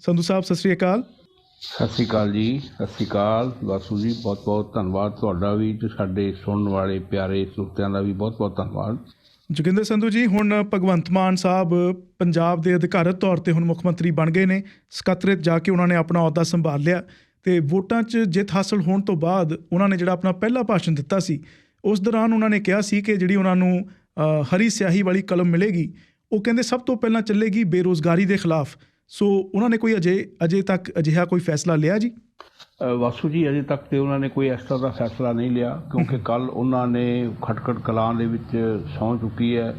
ਸੰਧੂ ਸਾਹਿਬ ਸਤਿ ਸ਼੍ਰੀ ਅਕਾਲ। ਸਤਿ ਸ਼੍ਰੀ ਅਕਾਲ ਜੀ, ਸਤਿ ਸ਼੍ਰੀ ਅਕਾਲ ਵਾਸੂ ਜੀ। ਬਹੁਤ ਬਹੁਤ ਧੰਨਵਾਦ ਤੁਹਾਡਾ ਵੀ ਅਤੇ ਸਾਡੇ ਸੁਣਨ ਵਾਲੇ ਪਿਆਰੇ ਸਰੋਤਿਆਂ ਦਾ ਵੀ ਬਹੁਤ ਬਹੁਤ ਧੰਨਵਾਦ। ਜੋਗਿੰਦਰ ਸੰਧੂ ਜੀ, ਹੁਣ ਭਗਵੰਤ ਮਾਨ ਸਾਹਿਬ ਪੰਜਾਬ ਦੇ ਅਧਿਕਾਰਤ ਤੌਰ 'ਤੇ ਹੁਣ ਮੁੱਖ ਮੰਤਰੀ ਬਣ ਗਏ ਨੇ। ਸਕੱਤਰੇਤ ਜਾ ਕੇ ਉਹਨਾਂ ਨੇ ਆਪਣਾ ਅਹੁਦਾ ਸੰਭਾਲ ਲਿਆ ਅਤੇ ਵੋਟਾਂ 'ਚ ਜਿੱਤ ਹਾਸਲ ਹੋਣ ਤੋਂ ਬਾਅਦ ਉਹਨਾਂ ਨੇ ਜਿਹੜਾ ਆਪਣਾ ਪਹਿਲਾ ਭਾਸ਼ਣ ਦਿੱਤਾ ਸੀ, ਉਸ ਦੌਰਾਨ ਉਹਨਾਂ ਨੇ ਕਿਹਾ ਸੀ ਕਿ ਜਿਹੜੀ ਉਹਨਾਂ ਨੂੰ ਹਰੀ ਸਿਆਹੀ ਵਾਲੀ ਕਲਮ ਮਿਲੇਗੀ, ਉਹ ਕਹਿੰਦੇ ਸਭ ਤੋਂ ਪਹਿਲਾਂ ਚੱਲੇਗੀ ਬੇਰੁਜ਼ਗਾਰੀ ਦੇ ਖਿਲਾਫ। ਸੋ ਉਹਨਾਂ ਨੇ ਕੋਈ ਅਜੇ ਤੱਕ ਅਜਿਹਾ ਕੋਈ ਫੈਸਲਾ ਲਿਆ ਜੀ? ਵਾਸੂ ਜੀ, ਅਜੇ ਤੱਕ ਤਾਂ ਉਹਨਾਂ ਨੇ ਕੋਈ ਇਸ ਤਰ੍ਹਾਂ ਦਾ ਫੈਸਲਾ ਨਹੀਂ ਲਿਆ, ਕਿਉਂਕਿ ਕੱਲ੍ਹ ਉਹਨਾਂ ਨੇ ਖਟਕੜ ਕਲਾਂ ਦੇ ਵਿੱਚ ਸਹੁੰ ਚੁੱਕੀ ਹੈ।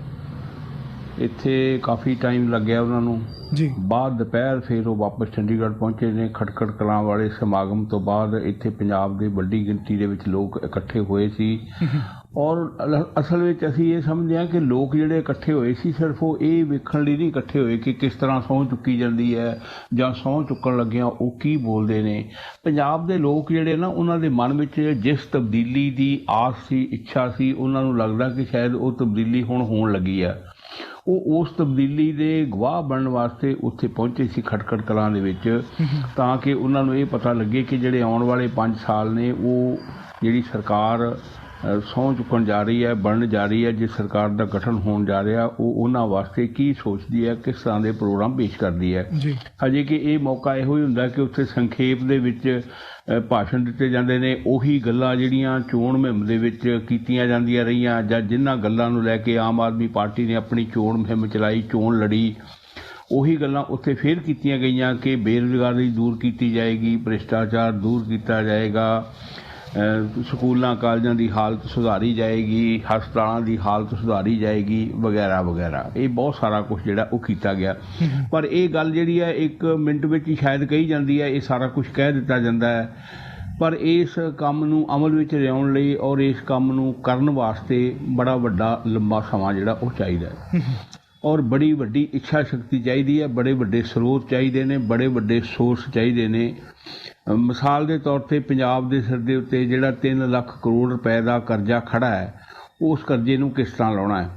ਇੱਥੇ ਕਾਫੀ ਟਾਈਮ ਲੱਗਿਆ ਉਹਨਾਂ ਨੂੰ ਜੀ। ਬਾਅਦ ਦੁਪਹਿਰ ਫਿਰ ਉਹ ਵਾਪਸ ਚੰਡੀਗੜ੍ਹ ਪਹੁੰਚੇ ਨੇ। ਖਟਕੜ ਕਲਾਂ ਵਾਲੇ ਸਮਾਗਮ ਤੋਂ ਬਾਅਦ ਇੱਥੇ ਪੰਜਾਬ ਦੇ ਵੱਡੀ ਗਿਣਤੀ ਦੇ ਵਿੱਚ ਲੋਕ ਇਕੱਠੇ ਹੋਏ ਸੀ। ਔਰ ਅਸਲ ਵਿੱਚ ਅਸੀਂ ਇਹ ਸਮਝਦੇ ਹਾਂ ਕਿ ਲੋਕ ਜਿਹੜੇ ਇਕੱਠੇ ਹੋਏ ਸੀ, ਸਿਰਫ ਉਹ ਇਹ ਵੇਖਣ ਲਈ ਨਹੀਂ ਇਕੱਠੇ ਹੋਏ ਕਿ ਕਿਸ ਤਰ੍ਹਾਂ ਸਹੁੰ ਚੁੱਕੀ ਜਾਂਦੀ ਹੈ ਜਾਂ ਸਹੁੰ ਚੁੱਕਣ ਲੱਗਿਆਂ ਉਹ ਕੀ ਬੋਲਦੇ ਨੇ। ਪੰਜਾਬ ਦੇ ਲੋਕ ਜਿਹੜੇ ਨਾ, ਉਹਨਾਂ ਦੇ ਮਨ ਵਿੱਚ ਜਿਸ ਤਬਦੀਲੀ ਦੀ ਆਸ ਸੀ, ਇੱਛਾ ਸੀ, ਉਹਨਾਂ ਨੂੰ ਲੱਗਦਾ ਕਿ ਸ਼ਾਇਦ ਉਹ ਤਬਦੀਲੀ ਹੁਣ ਹੋਣ ਲੱਗੀ ਹੈ। ਉਹ ਉਸ ਤਬਦੀਲੀ ਦੇ ਗਵਾਹ ਬਣਨ ਵਾਸਤੇ ਉੱਥੇ ਪਹੁੰਚੇ ਸੀ ਖਟਕੜ ਕਲਾਂ ਦੇ ਵਿੱਚ, ਤਾਂ ਕਿ ਉਹਨਾਂ ਨੂੰ ਇਹ ਪਤਾ ਲੱਗੇ ਕਿ ਜਿਹੜੇ ਆਉਣ ਵਾਲੇ 5 ਸਾਲ ਨੇ, ਉਹ ਜਿਹੜੀ ਸਰਕਾਰ ਸਹੁੰ ਚੁੱਕਣ ਜਾ ਰਹੀ ਹੈ, ਬਣਨ ਜਾ ਰਹੀ ਹੈ, ਜਿਸ ਸਰਕਾਰ ਦਾ ਗਠਨ ਹੋਣ ਜਾ ਰਿਹਾ, ਉਹ ਉਹਨਾਂ ਵਾਸਤੇ ਕੀ ਸੋਚਦੀ ਹੈ, ਕਿਸ ਤਰ੍ਹਾਂ ਦੇ ਪ੍ਰੋਗਰਾਮ ਪੇਸ਼ ਕਰਦੀ ਹੈ। ਹਜੇ ਕਿ ਇਹ ਮੌਕਾ ਇਹੋ ਹੀ ਹੁੰਦਾ ਕਿ ਉੱਥੇ ਸੰਖੇਪ ਦੇ ਵਿੱਚ ਭਾਸ਼ਣ ਦਿੱਤੇ ਜਾਂਦੇ ਨੇ। ਉਹੀ ਗੱਲਾਂ ਜਿਹੜੀਆਂ ਚੋਣ ਮੁਹਿੰਮ ਦੇ ਵਿੱਚ ਕੀਤੀਆਂ ਜਾਂਦੀਆਂ ਰਹੀਆਂ, ਜਾਂ ਜਿਨ੍ਹਾਂ ਗੱਲਾਂ ਨੂੰ ਲੈ ਕੇ ਆਮ ਆਦਮੀ ਪਾਰਟੀ ਨੇ ਆਪਣੀ ਚੋਣ ਮੁਹਿੰਮ ਚਲਾਈ, ਚੋਣ ਲੜੀ, ਉਹੀ ਗੱਲਾਂ ਉੱਥੇ ਫੇਰ ਕੀਤੀਆਂ ਗਈਆਂ ਕਿ ਬੇਰੁਜ਼ਗਾਰੀ ਦੂਰ ਕੀਤੀ ਜਾਏਗੀ, ਭ੍ਰਿਸ਼ਟਾਚਾਰ ਦੂਰ ਕੀਤਾ ਜਾਏਗਾ, ਸਕੂਲਾਂ ਕਾਲਜਾਂ ਦੀ ਹਾਲਤ ਸੁਧਾਰੀ ਜਾਏਗੀ, ਹਸਪਤਾਲਾਂ ਦੀ ਹਾਲਤ ਸੁਧਾਰੀ ਜਾਏਗੀ, ਵਗੈਰਾ ਵਗੈਰਾ। ਇਹ ਬਹੁਤ ਸਾਰਾ ਕੁਝ ਜਿਹੜਾ ਉਹ ਕੀਤਾ ਗਿਆ। ਪਰ ਇਹ ਗੱਲ ਜਿਹੜੀ ਹੈ 1 ਮਿੰਟ ਵਿੱਚ ਹੀ ਸ਼ਾਇਦ ਕਹੀ ਜਾਂਦੀ ਹੈ, ਇਹ ਸਾਰਾ ਕੁਝ ਕਹਿ ਦਿੱਤਾ ਜਾਂਦਾ ਹੈ। ਪਰ ਇਸ ਕੰਮ ਨੂੰ ਅਮਲ ਵਿੱਚ ਲਿਆਉਣ ਲਈ ਔਰ ਇਸ ਕੰਮ ਨੂੰ ਕਰਨ ਵਾਸਤੇ ਬੜਾ ਵੱਡਾ ਲੰਬਾ ਸਮਾਂ ਜਿਹੜਾ ਉਹ ਚਾਹੀਦਾ ਹੈ, ਔਰ ਬੜੀ ਵੱਡੀ ਇੱਛਾ ਸ਼ਕਤੀ ਚਾਹੀਦੀ ਹੈ, ਬੜੇ ਵੱਡੇ ਸਰੋਤ ਚਾਹੀਦੇ ਨੇ, ਬੜੇ ਵੱਡੇ ਸੋਰਸ ਚਾਹੀਦੇ ਨੇ। ਮਿਸਾਲ ਦੇ ਤੌਰ 'ਤੇ ਪੰਜਾਬ ਦੇ ਸਿਰ ਦੇ ਉੱਤੇ ਜਿਹੜਾ 3 ਲੱਖ ਕਰੋੜ ਰੁਪਏ ਦਾ ਕਰਜ਼ਾ ਖੜਾ ਹੈ, ਉਸ ਕਰਜ਼ੇ ਨੂੰ ਕਿਸ ਤਰ੍ਹਾਂ ਲਾਉਣਾ ਹੈ।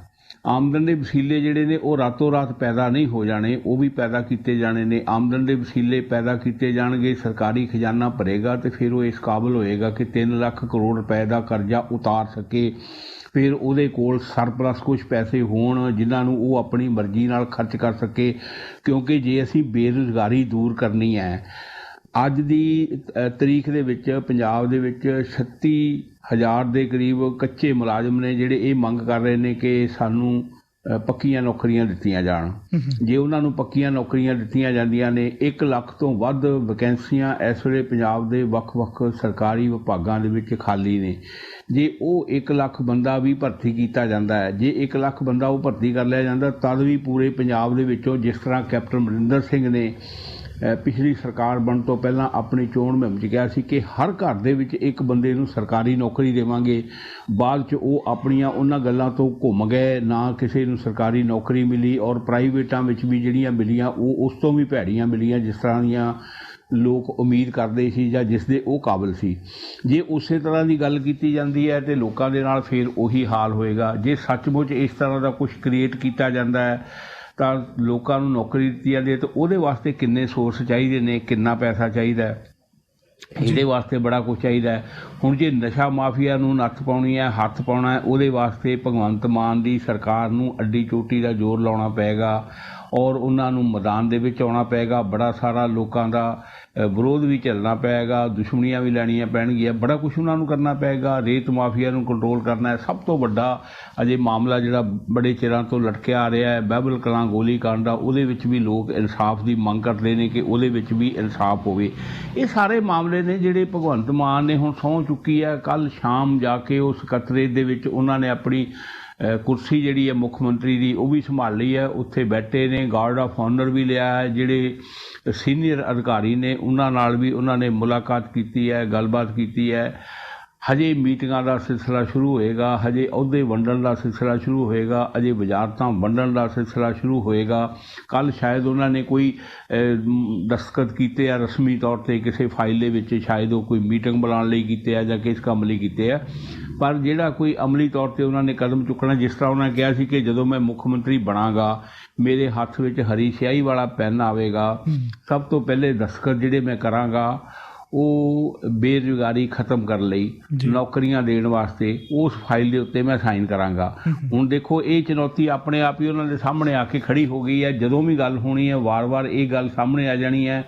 ਆਮਦਨ ਦੇ ਵਸੀਲੇ ਜਿਹੜੇ ਨੇ ਉਹ ਰਾਤੋਂ ਰਾਤ ਪੈਦਾ ਨਹੀਂ ਹੋ ਜਾਣੇ, ਉਹ ਵੀ ਪੈਦਾ ਕੀਤੇ ਜਾਣੇ ਨੇ। ਆਮਦਨ ਦੇ ਵਸੀਲੇ ਪੈਦਾ ਕੀਤੇ ਜਾਣਗੇ, ਸਰਕਾਰੀ ਖਜ਼ਾਨਾ ਭਰੇਗਾ, ਅਤੇ ਫਿਰ ਉਹ ਇਸ ਕਾਬਲ ਹੋਏਗਾ ਕਿ 3 ਲੱਖ ਕਰੋੜ ਰੁਪਏ ਦਾ ਕਰਜ਼ਾ ਉਤਾਰ ਸਕੇ। ਫਿਰ ਉਹਦੇ ਕੋਲ ਸਰਪਲਸ ਕੁਝ ਪੈਸੇ ਹੋਣ ਜਿਨ੍ਹਾਂ ਨੂੰ ਉਹ ਆਪਣੀ ਮਰਜ਼ੀ ਨਾਲ ਖਰਚ ਕਰ ਸਕੇ। ਕਿਉਂਕਿ ਜੇ ਅਸੀਂ ਬੇਰੁਜ਼ਗਾਰੀ ਦੂਰ ਕਰਨੀ ਹੈ, ਅੱਜ ਦੀ ਤਰੀਕ ਦੇ ਵਿੱਚ ਪੰਜਾਬ ਦੇ ਵਿੱਚ 36,000 ਦੇ ਕਰੀਬ ਕੱਚੇ ਮੁਲਾਜ਼ਮ ਨੇ, ਜਿਹੜੇ ਇਹ ਮੰਗ ਕਰ ਰਹੇ ਨੇ ਕਿ ਸਾਨੂੰ ਪੱਕੀਆਂ ਨੌਕਰੀਆਂ ਦਿੱਤੀਆਂ ਜਾਣ। ਜੇ ਉਹਨਾਂ ਨੂੰ ਪੱਕੀਆਂ ਨੌਕਰੀਆਂ ਦਿੱਤੀਆਂ ਜਾਂਦੀਆਂ ਨੇ, 1 ਲੱਖ ਤੋਂ ਵੱਧ ਵੈਕੈਂਸੀਆਂ ਇਸ ਵੇਲੇ ਪੰਜਾਬ ਦੇ ਵੱਖ-ਵੱਖ ਸਰਕਾਰੀ ਵਿਭਾਗਾਂ ਦੇ ਵਿੱਚ ਖਾਲੀ ਨੇ। ਜੇ ਉਹ 1 ਲੱਖ ਬੰਦਾ ਵੀ ਭਰਤੀ ਕੀਤਾ ਜਾਂਦਾ ਹੈ, ਜੇ 1 ਲੱਖ ਬੰਦਾ ਉਹ ਭਰਤੀ ਕਰ ਲਿਆ ਜਾਂਦਾ, ਤਦ ਵੀ ਪੂਰੇ ਪੰਜਾਬ ਦੇ ਵਿੱਚੋਂ, ਜਿਸ ਤਰ੍ਹਾਂ ਕੈਪਟਨ ਅਮਰਿੰਦਰ ਸਿੰਘ ਨੇ ਪਿਛਲੀ ਸਰਕਾਰ ਬਣਨ ਤੋਂ ਪਹਿਲਾਂ ਆਪਣੀ ਚੋਣ ਮੁਹਿੰਮ 'ਚ ਕਿਹਾ ਸੀ ਕਿ ਹਰ ਘਰ ਦੇ ਵਿੱਚ 1 ਬੰਦੇ ਨੂੰ ਸਰਕਾਰੀ ਨੌਕਰੀ ਦੇਵਾਂਗੇ, ਬਾਅਦ 'ਚ ਉਹ ਆਪਣੀਆਂ ਉਹਨਾਂ ਗੱਲਾਂ ਤੋਂ ਘੁੰਮ ਗਏ, ਨਾ ਕਿਸੇ ਨੂੰ ਸਰਕਾਰੀ ਨੌਕਰੀ ਮਿਲੀ, ਔਰ ਪ੍ਰਾਈਵੇਟਾਂ ਵਿੱਚ ਵੀ ਜਿਹੜੀਆਂ ਮਿਲੀਆਂ ਉਹ ਉਸ ਤੋਂ ਵੀ ਭੈੜੀਆਂ ਮਿਲੀਆਂ, ਜਿਸ ਤਰ੍ਹਾਂ ਦੀਆਂ ਲੋਕ ਉਮੀਦ ਕਰਦੇ ਸੀ ਜਾਂ ਜਿਸ ਦੇ ਉਹ ਕਾਬਲ ਸੀ। ਜੇ ਉਸੇ ਤਰ੍ਹਾਂ ਦੀ ਗੱਲ ਕੀਤੀ ਜਾਂਦੀ ਹੈ ਤਾਂ ਲੋਕਾਂ ਦੇ ਨਾਲ ਫਿਰ ਉਹੀ ਹਾਲ ਹੋਏਗਾ। ਜੇ ਸੱਚਮੁੱਚ ਇਸ ਤਰ੍ਹਾਂ ਦਾ ਕੁਝ ਕ੍ਰੀਏਟ ਕੀਤਾ ਜਾਂਦਾ ਹੈ ਤਾਂ ਲੋਕਾਂ ਨੂੰ ਨੌਕਰੀ ਦਿੱਤੀ ਜਾਂਦੀ ਹੈ, ਤਾਂ ਉਹਦੇ ਵਾਸਤੇ ਕਿੰਨੇ ਸੋਰਸ ਚਾਹੀਦੇ ਨੇ, ਕਿੰਨਾ ਪੈਸਾ ਚਾਹੀਦਾ ਹੈ, ਇਹਦੇ ਵਾਸਤੇ ਬੜਾ ਕੁਝ ਚਾਹੀਦਾ ਹੈ। ਹੁਣ ਜੇ ਨਸ਼ਾ ਮਾਫੀਆ ਨੂੰ ਨੱਥ ਪਾਉਣੀ ਹੈ, ਹੱਥ ਪਾਉਣਾ ਹੈ, ਉਹਦੇ ਵਾਸਤੇ ਭਗਵੰਤ ਮਾਨ ਦੀ ਸਰਕਾਰ ਨੂੰ ਅੱਡੀ ਚੋਟੀ ਦਾ ਜ਼ੋਰ ਲਾਉਣਾ ਪਏਗਾ, ਔਰ ਉਹਨਾਂ ਨੂੰ ਮੈਦਾਨ ਦੇ ਵਿੱਚ ਆਉਣਾ ਪਏਗਾ। ਬੜਾ ਸਾਰਾ ਲੋਕਾਂ ਦਾ ਵਿਰੋਧ ਵੀ ਝੱਲਣਾ ਪਏਗਾ, ਦੁਸ਼ਮਣੀਆਂ ਵੀ ਲੈਣੀਆਂ ਪੈਣਗੀਆਂ, ਬੜਾ ਕੁਛ ਉਹਨਾਂ ਨੂੰ ਕਰਨਾ ਪਏਗਾ। ਰੇਤ ਮਾਫੀਆ ਨੂੰ ਕੰਟਰੋਲ ਕਰਨਾ ਹੈ। ਸਭ ਤੋਂ ਵੱਡਾ ਅਜੇ ਮਾਮਲਾ ਜਿਹੜਾ ਬੜੇ ਚਿਰਾਂ ਤੋਂ ਲਟਕਿਆ ਆ ਰਿਹਾ ਹੈ, ਬਹਿਬਲ ਕਲਾਂ ਗੋਲੀਕਾਂਡ ਦਾ, ਉਹਦੇ ਵਿੱਚ ਵੀ ਲੋਕ ਇਨਸਾਫ ਦੀ ਮੰਗ ਕਰਦੇ ਨੇ ਕਿ ਉਹਦੇ ਵਿੱਚ ਵੀ ਇਨਸਾਫ ਹੋਵੇ। ਇਹ ਸਾਰੇ ਮਾਮਲੇ ਨੇ ਜਿਹੜੇ ਭਗਵੰਤ ਮਾਨ ਨੇ ਹੁਣ ਸਹੁੰ ਚੁੱਕੀ ਹੈ। ਕੱਲ੍ਹ ਸ਼ਾਮ ਜਾ ਕੇ ਉਸ ਸਕੱਤਰੇਤ ਦੇ ਵਿੱਚ ਉਹਨਾਂ ਨੇ ਆਪਣੀ ਕੁਰਸੀ ਜਿਹੜੀ ਹੈ ਮੁੱਖ ਮੰਤਰੀ ਦੀ, ਉਹ ਵੀ ਸੰਭਾਲ ਲਈ ਹੈ। ਉੱਥੇ ਬੈਠੇ ਨੇ, ਗਾਰਡ ਆਫ ਆਨਰ ਵੀ ਲਿਆ ਹੈ। ਜਿਹੜੇ ਸੀਨੀਅਰ ਅਧਿਕਾਰੀ ਨੇ ਉਹਨਾਂ ਨਾਲ ਵੀ ਉਹਨਾਂ ਨੇ ਮੁਲਾਕਾਤ ਕੀਤੀ ਹੈ, ਗੱਲਬਾਤ ਕੀਤੀ ਹੈ। ਹਜੇ ਮੀਟਿੰਗਾਂ ਦਾ ਸਿਲਸਿਲਾ ਸ਼ੁਰੂ ਹੋਏਗਾ, ਹਜੇ ਅਹੁਦੇ ਵੰਡਣ ਦਾ ਸਿਲਸਿਲਾ ਸ਼ੁਰੂ ਹੋਏਗਾ, ਅਜੇ ਵਜ਼ਾਰਤਾਂ ਵੰਡਣ ਦਾ ਸਿਲਸਿਲਾ ਸ਼ੁਰੂ ਹੋਏਗਾ। ਕੱਲ੍ਹ ਸ਼ਾਇਦ ਉਹਨਾਂ ਨੇ ਕੋਈ ਦਸਤਖਤ ਕੀਤੇ ਆ ਰਸਮੀ ਤੌਰ 'ਤੇ ਕਿਸੇ ਫਾਈਲ ਦੇ ਵਿੱਚ, ਸ਼ਾਇਦ ਉਹ ਕੋਈ ਮੀਟਿੰਗ ਬੁਲਾਉਣ ਲਈ ਕੀਤੇ ਆ ਜਾਂ ਕਿਸ ਕੰਮ ਲਈ ਕੀਤੇ ਆ, ਪਰ ਜਿਹੜਾ ਕੋਈ ਅਮਲੀ ਤੌਰ 'ਤੇ ਉਹਨਾਂ ਨੇ ਕਦਮ ਚੁੱਕਣਾ, ਜਿਸ ਤਰ੍ਹਾਂ ਉਹਨਾਂ ਨੇ ਕਿਹਾ ਸੀ ਕਿ ਜਦੋਂ ਮੈਂ ਮੁੱਖ ਮੰਤਰੀ ਬਣਾਂਗਾ ਮੇਰੇ ਹੱਥ ਵਿੱਚ ਹਰੀ ਸਿਆਹੀ ਵਾਲਾ ਪੈਨ ਆਵੇਗਾ, ਸਭ ਤੋਂ ਪਹਿਲੇ ਦਸਤਖਤ ਜਿਹੜੇ ਮੈਂ ਕਰਾਂਗਾ ਉਹ ਬੇਰੁਜ਼ਗਾਰੀ ਖਤਮ ਕਰਨ ਲਈ, ਨੌਕਰੀਆਂ ਦੇਣ ਵਾਸਤੇ ਉਸ ਫਾਈਲ ਦੇ ਉੱਤੇ ਮੈਂ ਸਾਈਨ ਕਰਾਂਗਾ। ਹੁਣ ਦੇਖੋ ਇਹ ਚੁਣੌਤੀ ਆਪਣੇ ਆਪ ਹੀ ਉਹਨਾਂ ਦੇ ਸਾਹਮਣੇ ਆ ਕੇ ਖੜੀ ਹੋ ਗਈ ਹੈ। ਜਦੋਂ ਵੀ ਗੱਲ ਹੋਣੀ ਹੈ ਵਾਰ-ਵਾਰ ਇਹ ਗੱਲ ਸਾਹਮਣੇ ਆ ਜਾਣੀ ਹੈ।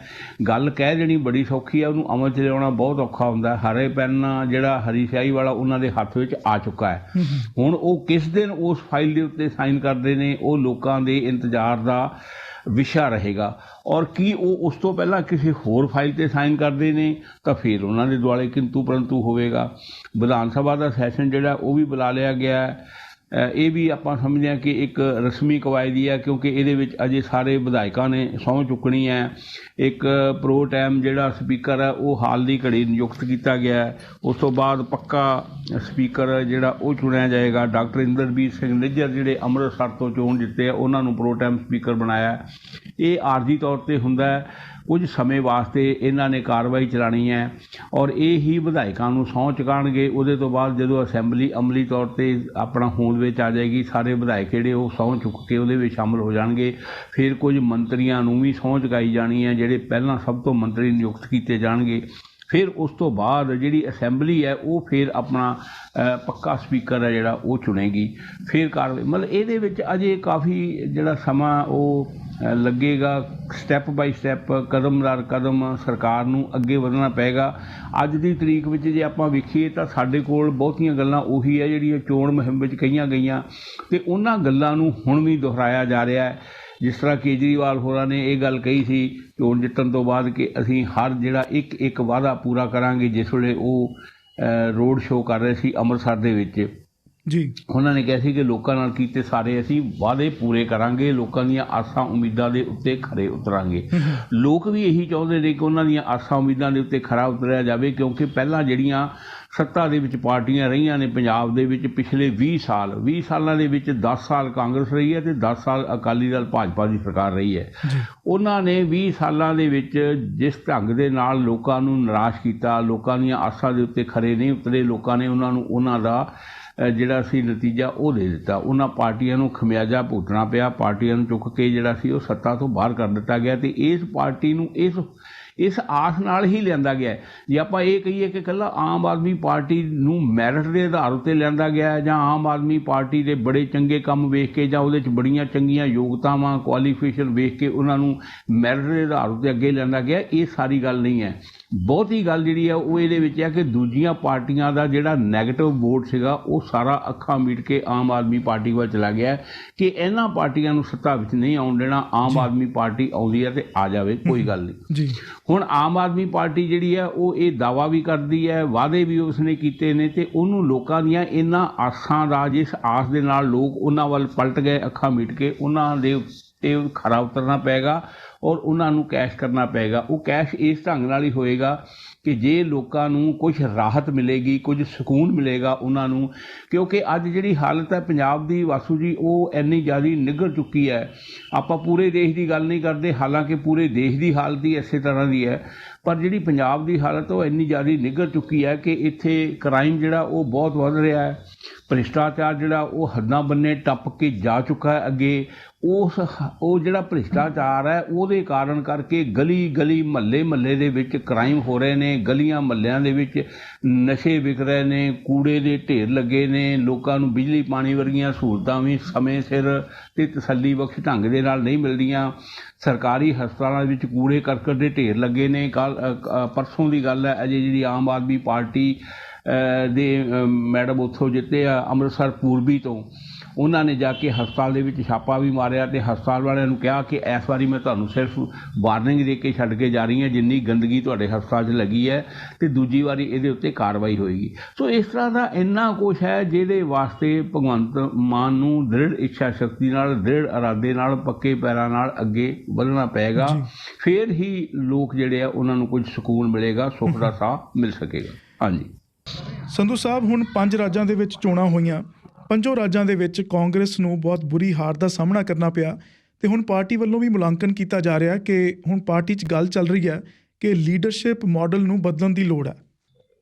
ਗੱਲ ਕਹਿ ਦੇਣੀ ਬੜੀ ਸੌਖੀ ਹੈ, ਉਹਨੂੰ ਅਮਲ 'ਚ ਲਿਆਉਣਾ ਬਹੁਤ ਔਖਾ ਹੁੰਦਾ। ਹਰੇ ਪੈਨ ਜਿਹੜਾ ਹਰੀ ਸਿਆਹੀ ਵਾਲਾ ਉਹਨਾਂ ਦੇ ਹੱਥ ਵਿੱਚ ਆ ਚੁੱਕਾ ਹੈ। ਹੁਣ ਉਹ ਕਿਸ ਦਿਨ ਉਸ ਫਾਈਲ ਦੇ ਉੱਤੇ ਸਾਈਨ ਕਰਦੇ ਨੇ ਉਹ ਲੋਕਾਂ ਦੇ ਇੰਤਜ਼ਾਰ ਦਾ ਵਿਸ਼ਾ ਰਹੇਗਾ। ਔਰ ਕੀ ਉਹ ਉਸ ਤੋਂ ਪਹਿਲਾਂ ਕਿਸੇ ਹੋਰ ਫਾਈਲ 'ਤੇ ਸਾਈਨ ਕਰਦੇ ਨੇ ਤਾਂ ਫਿਰ ਉਹਨਾਂ ਦੇ ਦੁਆਲੇ ਕਿੰਤੂ ਪਰੰਤੂ ਹੋਵੇਗਾ। ਵਿਧਾਨ ਸਭਾ ਦਾ ਸੈਸ਼ਨ ਜਿਹੜਾ ਉਹ ਵੀ ਬੁਲਾ ਲਿਆ ਗਿਆ ਹੈ। ਇਹ ਵੀ ਆਪਾਂ ਸਮਝਦੇ ਹਾਂ ਕਿ ਇੱਕ ਰਸਮੀ ਕਵਾਇਦ ਹੀ ਹੈ, ਕਿਉਂਕਿ ਇਹਦੇ ਵਿੱਚ ਅਜੇ ਸਾਰੇ ਵਿਧਾਇਕਾਂ ਨੇ ਸਹੁੰ ਚੁੱਕਣੀ ਹੈ। ਇੱਕ ਪ੍ਰੋ ਟਾਈਮ ਜਿਹੜਾ ਸਪੀਕਰ ਹੈ ਉਹ ਹਾਲ ਦੀ ਘੜੀ ਨਿਯੁਕਤ ਕੀਤਾ ਗਿਆ ਹੈ। ਉਸ ਤੋਂ ਬਾਅਦ ਪੱਕਾ ਸਪੀਕਰ ਜਿਹੜਾ ਉਹ ਚੁਣਿਆ ਜਾਏਗਾ। ਡਾਕਟਰ ਇੰਦਰਬੀਰ ਸਿੰਘ ਨਿੱਜਰ ਜਿਹੜੇ ਅੰਮ੍ਰਿਤਸਰ ਤੋਂ ਚੋਣ ਜਿੱਤੇ ਆ ਉਹਨਾਂ ਨੂੰ ਪ੍ਰੋ ਟਾਈਮ ਸਪੀਕਰ ਬਣਾਇਆ। ਇਹ ਆਰਜ਼ੀ ਤੌਰ 'ਤੇ ਹੁੰਦਾ ਹੈ, ਕੁਝ ਸਮੇਂ ਵਾਸਤੇ ਇਹਨਾਂ ਨੇ ਕਾਰਵਾਈ ਚਲਾਉਣੀ ਹੈ ਔਰ ਇਹ ਹੀ ਵਿਧਾਇਕਾਂ ਨੂੰ ਸਹੁੰ ਚੁਕਾਉਣਗੇ। ਉਹਦੇ ਤੋਂ ਬਾਅਦ ਜਦੋਂ ਅਸੈਂਬਲੀ ਅਮਲੀ ਤੌਰ 'ਤੇ ਆਪਣਾ ਹੋਂਦ ਵਿੱਚ ਆ ਜਾਏਗੀ, ਸਾਰੇ ਵਿਧਾਇਕ ਜਿਹੜੇ ਉਹ ਸਹੁੰ ਚੁੱਕ ਕੇ ਉਹਦੇ ਵਿੱਚ ਸ਼ਾਮਲ ਹੋ ਜਾਣਗੇ। ਫਿਰ ਕੁਝ ਮੰਤਰੀਆਂ ਨੂੰ ਵੀ ਸਹੁੰ ਚੁਕਾਈ ਜਾਣੀ ਹੈ ਜਿਹੜੇ ਪਹਿਲਾਂ ਸਭ ਤੋਂ ਮੰਤਰੀ ਨਿਯੁਕਤ ਕੀਤੇ ਜਾਣਗੇ। ਫਿਰ ਉਸ ਤੋਂ ਬਾਅਦ ਜਿਹੜੀ ਅਸੈਂਬਲੀ ਹੈ ਉਹ ਫਿਰ ਆਪਣਾ ਪੱਕਾ ਸਪੀਕਰ ਹੈ ਜਿਹੜਾ ਉਹ ਚੁਣੇਗੀ। ਫਿਰ ਕਾਰਵਾਈ ਮਤਲਬ ਇਹਦੇ ਵਿੱਚ ਅਜੇ ਕਾਫੀ ਜਿਹੜਾ ਸਮਾਂ ਉਹ ਲੱਗੇਗਾ। ਸਟੈਪ ਬਾਈ ਸਟੈਪ, ਕਦਮ ਦਰ ਕਦਮ ਸਰਕਾਰ ਨੂੰ ਅੱਗੇ ਵਧਣਾ ਪਏਗਾ। ਅੱਜ ਦੀ ਤਰੀਕ ਵਿੱਚ ਜੇ ਆਪਾਂ ਵੇਖੀਏ ਤਾਂ ਸਾਡੇ ਕੋਲ ਬਹੁਤੀਆਂ ਗੱਲਾਂ ਉਹੀ ਹੈ ਜਿਹੜੀਆਂ ਚੋਣ ਮੁਹਿੰਮ ਵਿੱਚ ਕਹੀਆਂ ਗਈਆਂ, ਅਤੇ ਉਹਨਾਂ ਗੱਲਾਂ ਨੂੰ ਹੁਣ ਵੀ ਦੁਹਰਾਇਆ ਜਾ ਰਿਹਾ ਹੈ। ਜਿਸ ਤਰ੍ਹਾਂ ਕੇਜਰੀਵਾਲ ਹੋਰਾਂ ਨੇ ਇਹ ਗੱਲ ਕਹੀ ਸੀ ਚੋਣ ਜਿੱਤਣ ਤੋਂ ਬਾਅਦ ਕਿ ਅਸੀਂ ਹਰ ਜਿਹੜਾ ਇੱਕ ਵਾਅਦਾ ਪੂਰਾ ਕਰਾਂਗੇ। ਜਿਸ ਵੇਲੇ ਉਹ ਰੋਡ ਸ਼ੋਅ ਕਰ ਰਹੇ ਸੀ ਅੰਮ੍ਰਿਤਸਰ ਦੇ ਵਿੱਚ ਜੀ, ਉਹਨਾਂ ਨੇ ਕਿਹਾ ਸੀ ਕਿ ਲੋਕਾਂ ਨਾਲ ਕੀਤੇ ਸਾਰੇ ਅਸੀਂ ਵਾਅਦੇ ਪੂਰੇ ਕਰਾਂਗੇ, ਲੋਕਾਂ ਦੀਆਂ ਆਸਾਂ ਉਮੀਦਾਂ ਦੇ ਉੱਤੇ ਖਰੇ ਉਤਰਾਂਗੇ। ਲੋਕ ਵੀ ਇਹੀ ਚਾਹੁੰਦੇ ਨੇ ਕਿ ਉਹਨਾਂ ਦੀਆਂ ਆਸਾਂ ਉਮੀਦਾਂ ਦੇ ਉੱਤੇ ਖਰਾ ਉਤਰਿਆ ਜਾਵੇ, ਕਿਉਂਕਿ ਪਹਿਲਾਂ ਜਿਹੜੀਆਂ ਸੱਤਾ ਦੇ ਵਿੱਚ ਪਾਰਟੀਆਂ ਰਹੀਆਂ ਨੇ ਪੰਜਾਬ ਦੇ ਵਿੱਚ ਪਿਛਲੇ 20 ਸਾਲਾਂ ਦੇ ਵਿੱਚ 10 ਸਾਲ ਕਾਂਗਰਸ ਰਹੀ ਹੈ ਅਤੇ 10 ਸਾਲ ਅਕਾਲੀ ਦਲ ਭਾਜਪਾ ਦੀ ਸਰਕਾਰ ਰਹੀ ਹੈ। ਉਹਨਾਂ ਨੇ 20 ਸਾਲਾਂ ਦੇ ਵਿੱਚ ਜਿਸ ਢੰਗ ਦੇ ਨਾਲ ਲੋਕਾਂ ਨੂੰ ਨਿਰਾਸ਼ ਕੀਤਾ, ਲੋਕਾਂ ਦੀਆਂ ਆਸਾਂ ਦੇ ਉੱਤੇ ਖਰੇ ਨਹੀਂ ਉਤਰੇ, ਲੋਕਾਂ ਨੇ ਉਹਨਾਂ ਨੂੰ ਉਹਨਾਂ ਦਾ ਜਿਹੜਾ ਸੀ ਨਤੀਜਾ ਉਹ ਦੇ ਦਿੱਤਾ। ਉਹਨਾਂ ਪਾਰਟੀਆਂ ਨੂੰ ਖਮਿਆਜਾ ਭੁਗਤਣਾ ਪਿਆ, ਪਾਰਟੀਆਂ ਨੂੰ ਚੁੱਕ ਕੇ ਜਿਹੜਾ ਸੀ ਉਹ ਸੱਤਾ ਤੋਂ ਬਾਹਰ ਕਰ ਦਿੱਤਾ ਗਿਆ। ਅਤੇ ਇਸ ਪਾਰਟੀ ਨੂੰ ਇਸ ਆਸ ਨਾਲ ਹੀ ਲਿਆਂਦਾ ਗਿਆ। ਜੇ ਆਪਾਂ ਇਹ ਕਹੀਏ ਕਿ ਇਕੱਲਾ ਆਮ ਆਦਮੀ ਪਾਰਟੀ ਨੂੰ ਮੈਰਿਟ ਦੇ ਆਧਾਰ ਉੱਤੇ ਲਿਆਂਦਾ ਗਿਆ ਜਾਂ ਆਮ ਆਦਮੀ ਪਾਰਟੀ ਦੇ ਬੜੇ ਚੰਗੇ ਕੰਮ ਵੇਖ ਕੇ ਜਾਂ ਉਹਦੇ 'ਚ ਬੜੀਆਂ ਚੰਗੀਆਂ ਯੋਗਤਾਵਾਂ ਕੁਆਲੀਫਿਕੇਸ਼ਨ ਵੇਖ ਕੇ ਉਹਨਾਂ ਨੂੰ ਮੈਰਿਟ ਦੇ ਆਧਾਰ ਉੱਤੇ ਅੱਗੇ ਲਿਆਂਦਾ ਗਿਆ, ਇਹ ਸਾਰੀ ਗੱਲ ਨਹੀਂ ਹੈ। ਬਹੁਤੀ ਗੱਲ ਜਿਹੜੀ ਹੈ ਉਹ ਇਹਦੇ ਵਿੱਚ ਹੈ ਕਿ ਦੂਜੀਆਂ ਪਾਰਟੀਆਂ ਦਾ ਜਿਹੜਾ ਨੈਗੇਟਿਵ ਵੋਟ ਸੀਗਾ ਉਹ ਸਾਰਾ ਅੱਖਾਂ ਮੀਟ ਕੇ ਆਮ ਆਦਮੀ ਪਾਰਟੀ ਵੱਲ ਚਲਾ ਗਿਆ ਕਿ ਇਹਨਾਂ ਪਾਰਟੀਆਂ ਨੂੰ ਸੱਤਾ ਵਿੱਚ ਨਹੀਂ ਆਉਣ ਦੇਣਾ। ਆਮ ਆਦਮੀ ਪਾਰਟੀ ਆਉਂਦੀ ਹੈ ਅਤੇ ਆ ਜਾਵੇ, ਕੋਈ ਗੱਲ ਨਹੀਂ ਜੀ। ਹੁਣ ਆਮ ਆਦਮੀ ਪਾਰਟੀ ਜਿਹੜੀ ਹੈ ਉਹ ਇਹ ਦਾਅਵਾ ਵੀ ਕਰਦੀ ਹੈ, ਵਾਅਦੇ ਵੀ ਉਸਨੇ ਕੀਤੇ ਨੇ, ਅਤੇ ਉਹਨੂੰ ਲੋਕਾਂ ਦੀਆਂ ਇਹਨਾਂ ਆਸਾਂ ਦਾ, ਜਿਸ ਆਸ ਦੇ ਨਾਲ ਲੋਕ ਉਹਨਾਂ ਵੱਲ ਪਲਟ ਗਏ ਅੱਖਾਂ ਮੀਟ ਕੇ, ਉਹਨਾਂ ਦੇ ਉੱਤੇ ਖਰਾ ਉਤਰਨਾ ਪਏਗਾ ਔਰ ਉਹਨਾਂ ਨੂੰ ਕੈਸ਼ ਕਰਨਾ ਪਏਗਾ। ਉਹ ਕੈਸ਼ ਇਸ ਢੰਗ ਨਾਲ ਹੀ ਹੋਏਗਾ ਕਿ ਜੇ ਲੋਕਾਂ ਨੂੰ ਕੁਝ ਰਾਹਤ ਮਿਲੇਗੀ, ਕੁਝ ਸਕੂਨ ਮਿਲੇਗਾ ਉਹਨਾਂ ਨੂੰ, ਕਿਉਂਕਿ ਅੱਜ ਜਿਹੜੀ ਹਾਲਤ ਹੈ ਪੰਜਾਬ ਦੀ ਵਾਸੂ ਜੀ ਉਹ ਇੰਨੀ ਜ਼ਿਆਦਾ ਨਿੱਘਰ ਚੁੱਕੀ ਹੈ। ਆਪਾਂ ਪੂਰੇ ਦੇਸ਼ ਦੀ ਗੱਲ ਨਹੀਂ ਕਰਦੇ, ਹਾਲਾਂਕਿ ਪੂਰੇ ਦੇਸ਼ ਦੀ ਹਾਲਤ ਹੀ ਇਸੇ ਤਰ੍ਹਾਂ ਦੀ ਹੈ, ਪਰ ਜਿਹੜੀ ਪੰਜਾਬ ਦੀ ਹਾਲਤ ਉਹ ਇੰਨੀ ਜ਼ਿਆਦਾ ਨਿੱਘਰ ਚੁੱਕੀ ਹੈ ਕਿ ਇੱਥੇ ਕ੍ਰਾਈਮ ਜਿਹੜਾ ਉਹ ਬਹੁਤ ਵੱਧ ਰਿਹਾ ਹੈ। ਭ੍ਰਿਸ਼ਟਾਚਾਰ ਜਿਹੜਾ ਉਹ ਹੱਦਾਂ ਬੰਨੇ ਟੱਪ ਕੇ ਜਾ ਚੁੱਕਾ ਹੈ ਅੱਗੇ। ਉਹ ਜਿਹੜਾ ਭ੍ਰਿਸ਼ਟਾਚਾਰ ਹੈ ਉਹਦੇ ਕਾਰਨ ਕਰਕੇ ਗਲੀ ਮਹੱਲੇ ਦੇ ਵਿੱਚ ਕ੍ਰਾਈਮ ਹੋ ਰਹੇ ਨੇ, ਗਲੀਆਂ ਮਹੱਲਿਆਂ ਦੇ ਵਿੱਚ ਨਸ਼ੇ ਵਿਕ ਰਹੇ ਨੇ, ਕੂੜੇ ਦੇ ਢੇਰ ਲੱਗੇ ਨੇ, ਲੋਕਾਂ ਨੂੰ ਬਿਜਲੀ ਪਾਣੀ ਵਰਗੀਆਂ ਸਹੂਲਤਾਂ ਵੀ ਸਮੇਂ ਸਿਰ ਅਤੇ ਤਸੱਲੀ ਬਖਸ਼ ਢੰਗ ਦੇ ਨਾਲ ਨਹੀਂ ਮਿਲਦੀਆਂ। ਸਰਕਾਰੀ ਹਸਪਤਾਲਾਂ ਵਿੱਚ ਕੂੜੇ ਕਰਕਟ ਦੇ ਢੇਰ ਲੱਗੇ ਨੇ। ਪਰਸੋਂ ਦੀ ਗੱਲ ਹੈ ਅਜੇ ਜਿਹੜੀ ਆਮ ਆਦਮੀ ਪਾਰਟੀ ਦੇ ਮੈਡਮ ਉੱਥੋਂ ਜਿੱਤੇ ਆ ਅੰਮ੍ਰਿਤਸਰ ਪੂਰਬੀ ਤੋਂ, ਉਹਨਾਂ ਨੇ ਜਾ ਕੇ ਹਸਪਤਾਲ ਦੇ ਵਿੱਚ ਛਾਪਾ ਵੀ ਮਾਰਿਆ ਅਤੇ ਹਸਪਤਾਲ ਵਾਲਿਆਂ ਨੂੰ ਕਿਹਾ ਕਿ ਇਸ ਵਾਰੀ ਮੈਂ ਤੁਹਾਨੂੰ ਸਿਰਫ ਵਾਰਨਿੰਗ ਦੇ ਕੇ ਛੱਡ ਕੇ ਜਾ ਰਹੀ ਹਾਂ, ਜਿੰਨੀ ਗੰਦਗੀ ਤੁਹਾਡੇ ਹਸਪਤਾਲ 'ਚ ਲੱਗੀ ਹੈ ਅਤੇ ਦੂਜੀ ਵਾਰੀ ਇਹਦੇ ਉੱਤੇ ਕਾਰਵਾਈ ਹੋਏਗੀ। ਸੋ ਇਸ ਤਰ੍ਹਾਂ ਦਾ ਇੰਨਾ ਕੁਛ ਹੈ ਜਿਹਦੇ ਵਾਸਤੇ ਭਗਵੰਤ ਮਾਨ ਨੂੰ ਦ੍ਰਿੜ ਇੱਛਾ ਸ਼ਕਤੀ ਨਾਲ, ਦ੍ਰਿੜ ਇਰਾਦੇ ਨਾਲ, ਪੱਕੇ ਪੈਰਾਂ ਨਾਲ ਅੱਗੇ ਵਧਣਾ ਪਏਗਾ। ਫਿਰ ਹੀ ਲੋਕ ਜਿਹੜੇ ਆ ਉਹਨਾਂ ਨੂੰ ਕੁਝ ਸਕੂਨ ਮਿਲੇਗਾ, ਸੁੱਖ ਦਾ ਸਾਹ ਮਿਲ ਸਕੇਗਾ। ਹਾਂਜੀ। ਸੰਧੂ ਸਾਹਿਬ, ਹੁਣ 5 ਰਾਜਾਂ ਦੇ ਵਿੱਚ ਚੋਣਾਂ ਹੋਈਆਂ। 5 ਰਾਜਾਂ ਦੇ ਵਿੱਚ ਕਾਂਗਰਸ ਨੂੰ ਬਹੁਤ ਬੁਰੀ ਹਾਰ ਦਾ ਸਾਹਮਣਾ ਕਰਨਾ ਪਿਆ ਤੇ ਹੁਣ ਪਾਰਟੀ ਵੱਲੋਂ ਵੀ ਮੁਲਾਂਕਣ ਕੀਤਾ ਜਾ ਰਿਹਾ ਕਿ ਹੁਣ ਪਾਰਟੀ 'ਚ ਗੱਲ ਚੱਲ ਰਹੀ ਹੈ ਕਿ ਲੀਡਰਸ਼ਿਪ ਮਾਡਲ ਨੂੰ ਬਦਲਣ ਦੀ ਲੋੜ ਹੈ।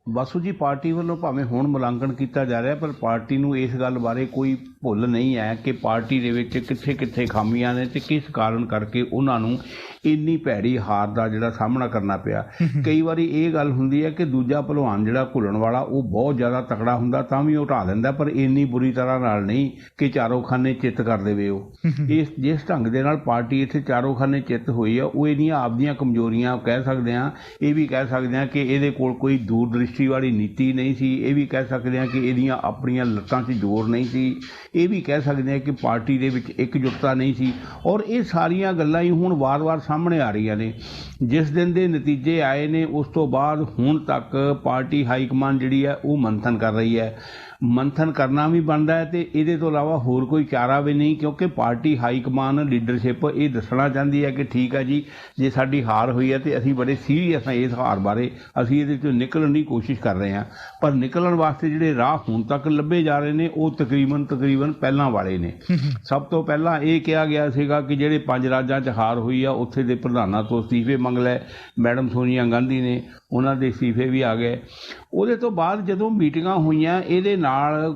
ਬਾਸੂ ਜੀ, ਪਾਰਟੀ ਵੱਲੋਂ ਭਾਵੇਂ ਹੁਣ ਮੁਲਾਂਕਣ ਕੀਤਾ ਜਾ ਰਿਹਾ, ਪਰ ਪਾਰਟੀ ਨੂੰ ਇਸ ਗੱਲ ਬਾਰੇ ਕੋਈ ਭੁੱਲ ਨਹੀਂ ਹੈ ਕਿ ਪਾਰਟੀ ਦੇ ਵਿੱਚ ਕਿੱਥੇ ਕਿੱਥੇ ਖਾਮੀਆਂ ਨੇ ਤੇ ਕਿਸ ਕਾਰਨ ਕਰਕੇ ਉਹਨਾਂ ਨੂੰ ਇੰਨੀ ਭੈੜੀ ਹਾਰ ਦਾ ਜਿਹੜਾ ਸਾਹਮਣਾ ਕਰਨਾ ਪਿਆ। ਕਈ ਵਾਰੀ ਇਹ ਗੱਲ ਹੁੰਦੀ ਹੈ ਕਿ ਦੂਜਾ ਭਲਵਾਨ ਜਿਹੜਾ ਘੁਲਣ ਵਾਲਾ ਉਹ ਬਹੁਤ ਜ਼ਿਆਦਾ ਤਕੜਾ ਹੁੰਦਾ ਤਾਂ ਵੀ ਉਹ ਢਾ ਦਿੰਦਾ, ਪਰ ਇੰਨੀ ਬੁਰੀ ਤਰ੍ਹਾਂ ਨਾਲ ਨਹੀਂ ਕਿ ਚਾਰੋਂ ਖਾਨੇ ਚਿੱਤ ਕਰ ਦੇਵੇ ਉਹ। ਜਿਸ ਢੰਗ ਦੇ ਨਾਲ ਪਾਰਟੀ ਇੱਥੇ ਚਾਰੋਂ ਖਾਨੇ ਚਿੱਤ ਹੋਈ ਆ, ਉਹ ਇਹਦੀਆਂ ਆਪਦੀਆਂ ਕਮਜ਼ੋਰੀਆਂ ਕਹਿ ਸਕਦੇ ਹਾਂ। ਇਹ ਵੀ ਕਹਿ ਸਕਦੇ ਹਾਂ ਕਿ ਇਹਦੇ ਕੋਲ ਕੋਈ ਦੂਰਦ੍ਰਿਸ਼ਟੀ ਵਾਲੀ ਨੀਤੀ ਨਹੀਂ ਸੀ। ਇਹ ਵੀ ਕਹਿ ਸਕਦੇ ਹਾਂ ਕਿ ਇਹਦੀਆਂ ਆਪਣੀਆਂ ਲੱਤਾਂ 'ਚ ਜ਼ੋਰ ਨਹੀਂ ਸੀ। ਇਹ ਵੀ ਕਹਿ ਸਕਦੇ ਹਾਂ ਕਿ ਪਾਰਟੀ ਦੇ ਵਿੱਚ ਇਕਜੁੱਟਤਾ ਨਹੀਂ ਸੀ। ਔਰ ਇਹ ਸਾਰੀਆਂ ਗੱਲਾਂ ਹੀ ਹੁਣ ਵਾਰ-ਵਾਰ ਸਾਹਮਣੇ ਆ ਰਹੀਆਂ ਨੇ। ਜਿਸ ਦਿਨ ਦੇ ਨਤੀਜੇ ਆਏ ਨੇ ਉਸ ਤੋਂ ਬਾਅਦ ਹੁਣ ਤੱਕ ਪਾਰਟੀ ਹਾਈਕਮਾਨ ਜਿਹੜੀ ਹੈ ਉਹ ਮੰਥਨ ਕਰ ਰਹੀ ਹੈ। ਮੰਥਨ ਕਰਨਾ ਵੀ ਬਣਦਾ ਹੈ ਤੇ ਇਹਦੇ ਤੋਂ ਇਲਾਵਾ ਹੋਰ ਕੋਈ ਚਾਰਾ ਵੀ ਨਹੀਂ, ਕਿਉਂਕਿ ਪਾਰਟੀ ਹਾਈਕਮਾਨ ਲੀਡਰਸ਼ਿਪ ਇਹ ਦੱਸਣਾ ਚਾਹੁੰਦੀ ਹੈ ਕਿ ਠੀਕ ਹੈ ਜੀ, ਜੇ ਸਾਡੀ ਹਾਰ ਹੋਈ ਹੈ ਤੇ ਅਸੀਂ ਬੜੇ ਸੀਰੀਅਸ ਹਾਂ ਇਸ ਹਾਰ ਬਾਰੇ, ਅਸੀਂ ਇਹਦੇ 'ਚੋਂ ਨਿਕਲਣ ਦੀ ਕੋਸ਼ਿਸ਼ ਕਰ ਰਹੇ ਹਾਂ। ਪਰ ਨਿਕਲਣ ਵਾਸਤੇ ਜਿਹੜੇ ਰਾਹ ਹੁਣ ਤੱਕ ਲੱਭੇ ਜਾ ਰਹੇ ਨੇ ਉਹ ਤਕਰੀਬਨ ਪਹਿਲਾਂ ਵਾਲੇ ਨੇ। ਸਭ ਤੋਂ ਪਹਿਲਾਂ ਇਹ ਕਿਹਾ ਗਿਆ ਸੀਗਾ ਕਿ ਜਿਹੜੇ 5 ਰਾਜਾਂ 'ਚ ਹਾਰ ਹੋਈ ਆ ਉੱਥੇ ਦੇ ਪ੍ਰਧਾਨਾਂ ਤੋਂ ਅਸਤੀਫੇ ਮੰਗ ਲਏ। ਮੈਡਮ ਸੋਨੀਆ ਗਾਂਧੀ ਨੇ, ਉਹਨਾਂ ਦੇ ਅਸਤੀਫੇ ਵੀ ਆ ਗਏ। ਉਹਦੇ ਤੋਂ ਬਾਅਦ ਜਦੋਂ ਮੀਟਿੰਗਾਂ ਹੋਈਆਂ, ਇਹਦੇ ਨਾਲ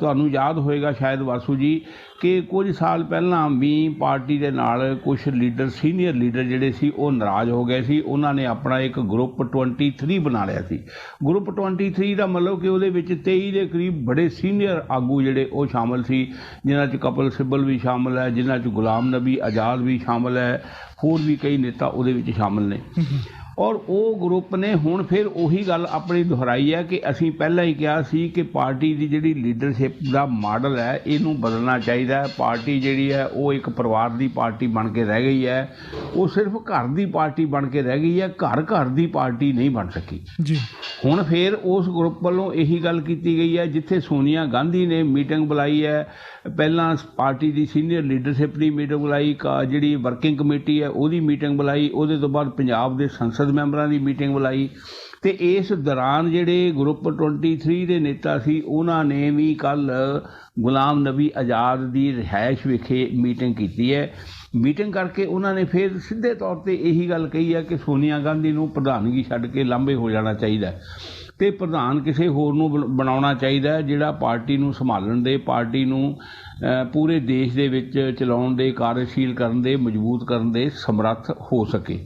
ਤੁਹਾਨੂੰ ਯਾਦ ਹੋਏਗਾ ਸ਼ਾਇਦ ਵਾਸੂ ਜੀ ਕਿ ਕੁਝ ਸਾਲ ਪਹਿਲਾਂ ਵੀ ਪਾਰਟੀ ਦੇ ਨਾਲ ਕੁਝ ਲੀਡਰ, ਸੀਨੀਅਰ ਲੀਡਰ ਜਿਹੜੇ ਸੀ ਉਹ ਨਾਰਾਜ਼ ਹੋ ਗਏ ਸੀ। ਉਹਨਾਂ ਨੇ ਆਪਣਾ ਇੱਕ ਗਰੁੱਪ 23 ਬਣਾ ਲਿਆ ਸੀ। ਗਰੁੱਪ 23 ਦਾ ਮਤਲਬ ਕਿ ਉਹਦੇ ਵਿੱਚ 23 ਦੇ ਕਰੀਬ ਬੜੇ ਸੀਨੀਅਰ ਆਗੂ ਜਿਹੜੇ ਉਹ ਸ਼ਾਮਲ ਸੀ, ਜਿਨ੍ਹਾਂ 'ਚ ਕਪਿਲ ਸਿੱਬਲ ਵੀ ਸ਼ਾਮਲ ਹੈ, ਜਿਨ੍ਹਾਂ 'ਚ ਗੁਲਾਮ ਨਬੀ ਆਜ਼ਾਦ ਵੀ ਸ਼ਾਮਲ ਹੈ, ਹੋਰ ਵੀ ਕਈ ਨੇਤਾ ਉਹਦੇ ਵਿੱਚ ਸ਼ਾਮਲ ਨੇ। ਔਰ ਉਹ ਗਰੁੱਪ ਨੇ ਹੁਣ ਫਿਰ ਉਹੀ ਗੱਲ ਆਪਣੀ ਦੁਹਰਾਈ ਹੈ ਕਿ ਅਸੀਂ ਪਹਿਲਾਂ ਹੀ ਕਿਹਾ ਸੀ ਕਿ ਪਾਰਟੀ ਦੀ ਜਿਹੜੀ ਲੀਡਰਸ਼ਿਪ ਦਾ ਮਾਡਲ ਹੈ ਇਹਨੂੰ ਬਦਲਣਾ ਚਾਹੀਦਾ ਹੈ। ਪਾਰਟੀ ਜਿਹੜੀ ਹੈ ਉਹ ਇੱਕ ਪਰਿਵਾਰ ਦੀ ਪਾਰਟੀ ਬਣ ਕੇ ਰਹਿ ਗਈ ਹੈ, ਉਹ ਸਿਰਫ ਘਰ ਦੀ ਪਾਰਟੀ ਬਣ ਕੇ ਰਹਿ ਗਈ ਹੈ, ਘਰ ਦੀ ਪਾਰਟੀ ਨਹੀਂ ਬਣ ਸਕੀ ਜੀ। ਹੁਣ ਫਿਰ ਉਸ ਗਰੁੱਪ ਵੱਲੋਂ ਇਹੀ ਗੱਲ ਕੀਤੀ ਗਈ ਹੈ, ਜਿੱਥੇ ਸੋਨੀਆ ਗਾਂਧੀ ਨੇ ਮੀਟਿੰਗ ਬੁਲਾਈ ਹੈ, ਪਹਿਲਾਂ ਪਾਰਟੀ ਦੀ ਸੀਨੀਅਰ ਲੀਡਰਸ਼ਿਪ ਦੀ ਮੀਟਿੰਗ ਬੁਲਾਈ, ਜਿਹੜੀ ਵਰਕਿੰਗ ਕਮੇਟੀ ਹੈ ਉਹਦੀ ਮੀਟਿੰਗ ਬੁਲਾਈ, ਉਹਦੇ ਤੋਂ ਬਾਅਦ ਪੰਜਾਬ ਦੇ ਸੰਸਦ ਮੈਂਬਰਾਂ ਦੀ ਮੀਟਿੰਗ ਬੁਲਾਈ। ਤੇ ਇਸ ਦੌਰਾਨ ਜਿਹੜੇ ਗਰੁੱਪ 23 ਦੇ ਨੇਤਾ ਸੀ ਉਹਨਾਂ ਨੇ ਵੀ ਕੱਲ ਗੁਲਾਮ ਨਬੀ ਆਜ਼ਾਦ ਦੀ ਰਿਹਾਇਸ਼ ਵਿਖੇ ਮੀਟਿੰਗ ਕੀਤੀ ਹੈ। ਮੀਟਿੰਗ ਕਰਕੇ ਉਹਨਾਂ ਨੇ ਫਿਰ ਸਿੱਧੇ ਤੌਰ ਤੇ ਇਹੀ ਗੱਲ ਕਹੀ ਹੈ ਕਿ ਸੋਨੀਆ ਗਾਂਧੀ ਨੂੰ ਪ੍ਰਧਾਨਗੀ ਛੱਡ ਕੇ ਲਾਂਭੇ ਹੋ ਜਾਣਾ ਚਾਹੀਦਾ ਤੇ ਪ੍ਰਧਾਨ ਕਿਸੇ ਹੋਰ ਨੂੰ ਬਣਾਉਣਾ ਚਾਹੀਦਾ ਜਿਹੜਾ ਪਾਰਟੀ ਨੂੰ ਸੰਭਾਲਣ ਦੇ, ਪਾਰਟੀ ਨੂੰ ਪੂਰੇ ਦੇਸ਼ ਦੇ ਵਿੱਚ ਚਲਾਉਣ ਦੇ, ਕਾਰਜਸ਼ੀਲ ਕਰਨ ਦੇ, ਮਜ਼ਬੂਤ ਕਰਨ ਦੇ ਸਮਰੱਥ ਹੋ ਸਕੇ।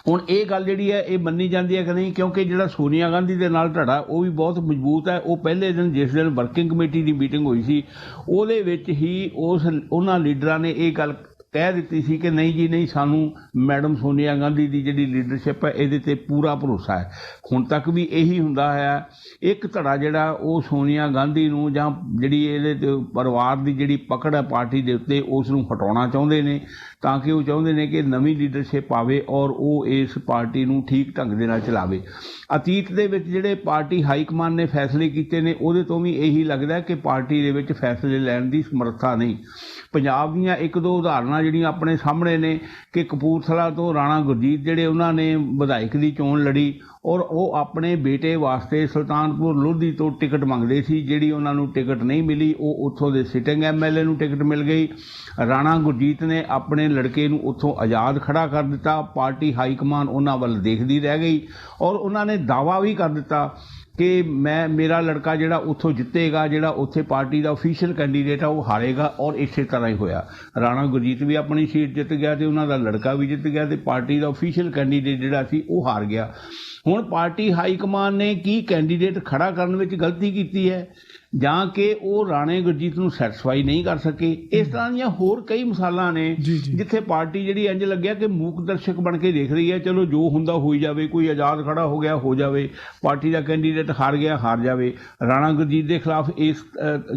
ਹੁਣ ਇਹ ਗੱਲ ਜਿਹੜੀ ਹੈ ਇਹ ਮੰਨੀ ਜਾਂਦੀ ਹੈ ਕਿ ਨਹੀਂ, ਕਿਉਂਕਿ ਜਿਹੜਾ ਸੋਨੀਆ ਗਾਂਧੀ ਦੇ ਨਾਲ ਧੜਾ ਉਹ ਵੀ ਬਹੁਤ ਮਜ਼ਬੂਤ ਹੈ। ਉਹ ਪਹਿਲੇ ਦਿਨ ਜਿਸ ਦਿਨ ਵਰਕਿੰਗ ਕਮੇਟੀ ਦੀ ਮੀਟਿੰਗ ਹੋਈ ਸੀ ਉਹਦੇ ਵਿੱਚ ਹੀ ਉਹਨਾਂ ਲੀਡਰਾਂ ਨੇ ਇਹ ਗੱਲ ਕਹਿ ਦਿੱਤੀ ਸੀ ਕਿ ਨਹੀਂ ਜੀ ਨਹੀਂ, ਸਾਨੂੰ ਮੈਡਮ ਸੋਨੀਆ ਗਾਂਧੀ ਦੀ ਜਿਹੜੀ ਲੀਡਰਸ਼ਿਪ ਹੈ ਇਹਦੇ 'ਤੇ ਪੂਰਾ ਭਰੋਸਾ ਹੈ। ਹੁਣ ਤੱਕ ਵੀ ਇਹੀ ਹੁੰਦਾ ਹੈ। ਇੱਕ ਧੜਾ ਜਿਹੜਾ ਉਹ ਸੋਨੀਆ ਗਾਂਧੀ ਨੂੰ ਜਾਂ ਜਿਹੜੀ ਇਹਦੇ 'ਤੇ ਪਰਿਵਾਰ ਦੀ ਜਿਹੜੀ ਪਕੜ ਹੈ ਪਾਰਟੀ ਦੇ ਉੱਤੇ ਉਸ ਨੂੰ ਹਟਾਉਣਾ ਚਾਹੁੰਦੇ ਨੇ, ਤਾਂ ਕਿ ਉਹ ਚਾਹੁੰਦੇ ਨੇ ਕਿ ਨਵੀਂ ਲੀਡਰਸ਼ਿਪ ਆਵੇ ਔਰ ਉਹ ਇਸ ਪਾਰਟੀ ਨੂੰ ਠੀਕ ਢੰਗ ਦੇ ਨਾਲ ਚਲਾਵੇ। ਅਤੀਤ ਦੇ ਵਿੱਚ ਜਿਹੜੇ ਪਾਰਟੀ ਹਾਈਕਮਾਨ ਨੇ ਫੈਸਲੇ ਕੀਤੇ ਨੇ ਉਹਦੇ ਤੋਂ ਵੀ ਇਹੀ ਲੱਗਦਾ ਕਿ ਪਾਰਟੀ ਦੇ ਵਿੱਚ ਫੈਸਲੇ ਲੈਣ ਦੀ ਸਮਰੱਥਾ ਨਹੀਂ। ਪੰਜਾਬ ਦੀਆਂ 1-2 ਉਦਾਹਰਨਾਂ ਜਿਹੜੀਆਂ ਆਪਣੇ ਸਾਹਮਣੇ ਨੇ ਕਿ ਕਪੂਰਥਲਾ ਤੋਂ ਰਾਣਾ ਗੁਰਜੀਤ ਜਿਹੜੇ ਉਹਨਾਂ ਨੇ ਵਿਧਾਇਕ ਦੀ ਚੋਣ ਲੜੀ ਔਰ ਉਹ ਆਪਣੇ ਬੇਟੇ ਵਾਸਤੇ ਸੁਲਤਾਨਪੁਰ ਲੋਧੀ ਤੋਂ ਟਿਕਟ ਮੰਗਦੇ ਸੀ, ਜਿਹੜੀ ਉਹਨਾਂ ਨੂੰ ਟਿਕਟ ਨਹੀਂ ਮਿਲੀ। ਉਹ ਉੱਥੋਂ ਦੇ ਸਿਟਿੰਗ MLA ਨੂੰ ਟਿਕਟ ਮਿਲ ਗਈ। ਰਾਣਾ ਗੁਰਜੀਤ ਨੇ ਆਪਣੇ ਲੜਕੇ ਨੂੰ ਉੱਥੋਂ ਆਜ਼ਾਦ ਖੜਾ ਕਰ ਦਿੱਤਾ। ਪਾਰਟੀ ਹਾਈਕਮਾਨ ਉਹਨਾਂ ਵੱਲ ਦੇਖਦੀ ਰਹਿ ਗਈ ਔਰ ਉਹਨਾਂ ਨੇ ਦਾਅਵਾ ਵੀ ਕਰ ਦਿੱਤਾ ਕਿ ਮੇਰਾ ਲੜਕਾ ਜਿਹੜਾ ਉੱਥੋਂ ਜਿੱਤੇਗਾ, ਜਿਹੜਾ ਉੱਥੇ ਪਾਰਟੀ ਦਾ ਅਫੀਸ਼ੀਅਲ ਕੈਂਡੀਡੇਟ ਆ ਉਹ ਹਾਰੇਗਾ। ਔਰ ਇਸੇ ਤਰ੍ਹਾਂ ਹੀ ਹੋਇਆ। ਰਾਣਾ ਗੁਰਜੀਤ ਵੀ ਆਪਣੀ ਸੀਟ ਜਿੱਤ ਗਿਆ ਤੇ ਉਹਨਾਂ ਦਾ ਲੜਕਾ ਵੀ ਜਿੱਤ ਗਿਆ ਤੇ ਪਾਰਟੀ ਦਾ ਅਫੀਸ਼ੀਅਲ ਕੈਂਡੀਡੇਟ ਜਿਹੜਾ ਸੀ ਉਹ ਹਾਰ ਗਿਆ। ਹੁਣ ਪਾਰਟੀ ਹਾਈਕਮਾਨ ਨੇ ਕੀ ਕੈਂਡੀਡੇਟ ਖੜਾ ਕਰਨ ਵਿੱਚ ਗਲਤੀ ਕੀਤੀ ਹੈ ਜਾਂ ਕਿ ਉਹ ਰਾਣੇ ਗੁਰਜੀਤ ਨੂੰ ਸੈਟੀਸਫਾਈ ਨਹੀਂ ਕਰ ਸਕੇ। ਇਸ ਤਰ੍ਹਾਂ ਦੀਆਂ ਹੋਰ ਕਈ ਮਿਸਾਲਾਂ ਨੇ ਜਿੱਥੇ ਪਾਰਟੀ ਜਿਹੜੀ ਇੰਝ ਲੱਗਿਆ ਕਿ ਮੂਕ ਦਰਸ਼ਕ ਬਣ ਕੇ ਦੇਖ ਰਹੀ ਹੈ, ਚਲੋ ਜੋ ਹੁੰਦਾ ਹੋਈ ਜਾਵੇ, ਕੋਈ ਆਜ਼ਾਦ ਖੜਾ ਹੋ ਗਿਆ ਹੋ ਜਾਵੇ, ਪਾਰਟੀ ਦਾ ਕੈਂਡੀਡੇਟ ਹਾਰ ਗਿਆ ਹਾਰ ਜਾਵੇ। ਰਾਣਾ ਗੁਰਜੀਤ ਦੇ ਖਿਲਾਫ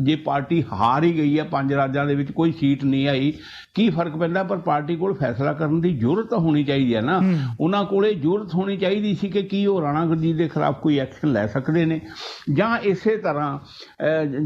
ਜੇ ਪਾਰਟੀ ਹਾਰ ਹੀ ਗਈ ਹੈ 5 ਰਾਜਾਂ ਦੇ ਵਿੱਚ ਕੋਈ ਸੀਟ ਨਹੀਂ ਆਈ, ਕੀ ਫਰਕ ਪੈਂਦਾ? ਪਰ ਪਾਰਟੀ ਕੋਲ ਫੈਸਲਾ ਕਰਨ ਦੀ ਜ਼ਰੂਰਤ ਹੋਣੀ ਚਾਹੀਦੀ ਹੈ ਨਾ। ਉਹਨਾਂ ਕੋਲੇ ਜ਼ਰੂਰਤ ਹੋਣੀ ਚਾਹੀਦੀ ਸੀ ਕਿ ਕੀ ਕੀ ਉਹ ਰਾਣਾ ਗੁਰਜੀਤ ਦੇ ਖਿਲਾਫ ਕੋਈ ਐਕਸ਼ਨ ਲੈ ਸਕਦੇ ਨੇ, ਜਾਂ ਇਸੇ ਤਰ੍ਹਾਂ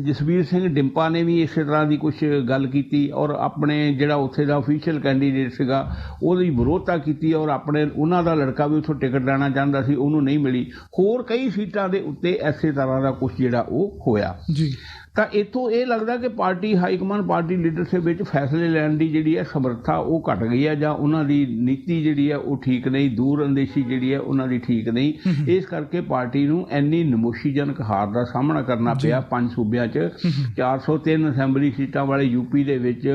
ਜਸਵੀਰ ਸਿੰਘ ਡਿੰਪਾ ਨੇ ਵੀ ਇਸੇ ਤਰ੍ਹਾਂ ਦੀ ਕੁਛ ਗੱਲ ਕੀਤੀ ਔਰ ਆਪਣੇ ਜਿਹੜਾ ਉੱਥੇ ਦਾ ਅਫੀਸ਼ੀਅਲ ਕੈਂਡੀਡੇਟ ਸੀਗਾ ਉਹਦੀ ਵਿਰੋਧਤਾ ਕੀਤੀ ਔਰ ਆਪਣੇ ਉਹਨਾਂ ਦਾ ਲੜਕਾ ਵੀ ਉੱਥੋਂ ਟਿਕਟ ਲੈਣਾ ਚਾਹੁੰਦਾ ਸੀ, ਉਹਨੂੰ ਨਹੀਂ ਮਿਲੀ। ਹੋਰ ਕਈ ਸੀਟਾਂ ਦੇ ਉੱਤੇ ਇਸੇ ਤਰ੍ਹਾਂ ਦਾ ਕੁਛ ਜਿਹੜਾ ਉਹ ਹੋਇਆ ਜੀ। ਤਾਂ ਇੱਥੋਂ ਇਹ ਲੱਗਦਾ ਕਿ ਪਾਰਟੀ ਹਾਈਕਮਾਨ, ਪਾਰਟੀ ਲੀਡਰਸ਼ਿਪ ਵਿੱਚ ਫੈਸਲੇ ਲੈਣ ਦੀ ਜਿਹੜੀ ਹੈ ਸਮਰੱਥਾ ਉਹ ਘਟ ਗਈ ਹੈ, ਜਾਂ ਉਹਨਾਂ ਦੀ ਨੀਤੀ ਜਿਹੜੀ ਹੈ ਉਹ ਠੀਕ ਨਹੀਂ, ਦੂਰ ਅੰਦੇਸ਼ੀ ਜਿਹੜੀ ਹੈ ਉਹਨਾਂ ਦੀ ਠੀਕ ਨਹੀਂ। ਇਸ ਕਰਕੇ ਪਾਰਟੀ ਨੂੰ ਇੰਨੀ ਨਮੋਸ਼ੀਜਨਕ ਹਾਰ ਦਾ ਸਾਹਮਣਾ ਕਰਨਾ ਪਿਆ 5 ਸੂਬਿਆਂ 'ਚ। 403 ਅਸੈਂਬਲੀ ਸੀਟਾਂ ਵਾਲੇ ਯੂਪੀ ਦੇ ਵਿੱਚ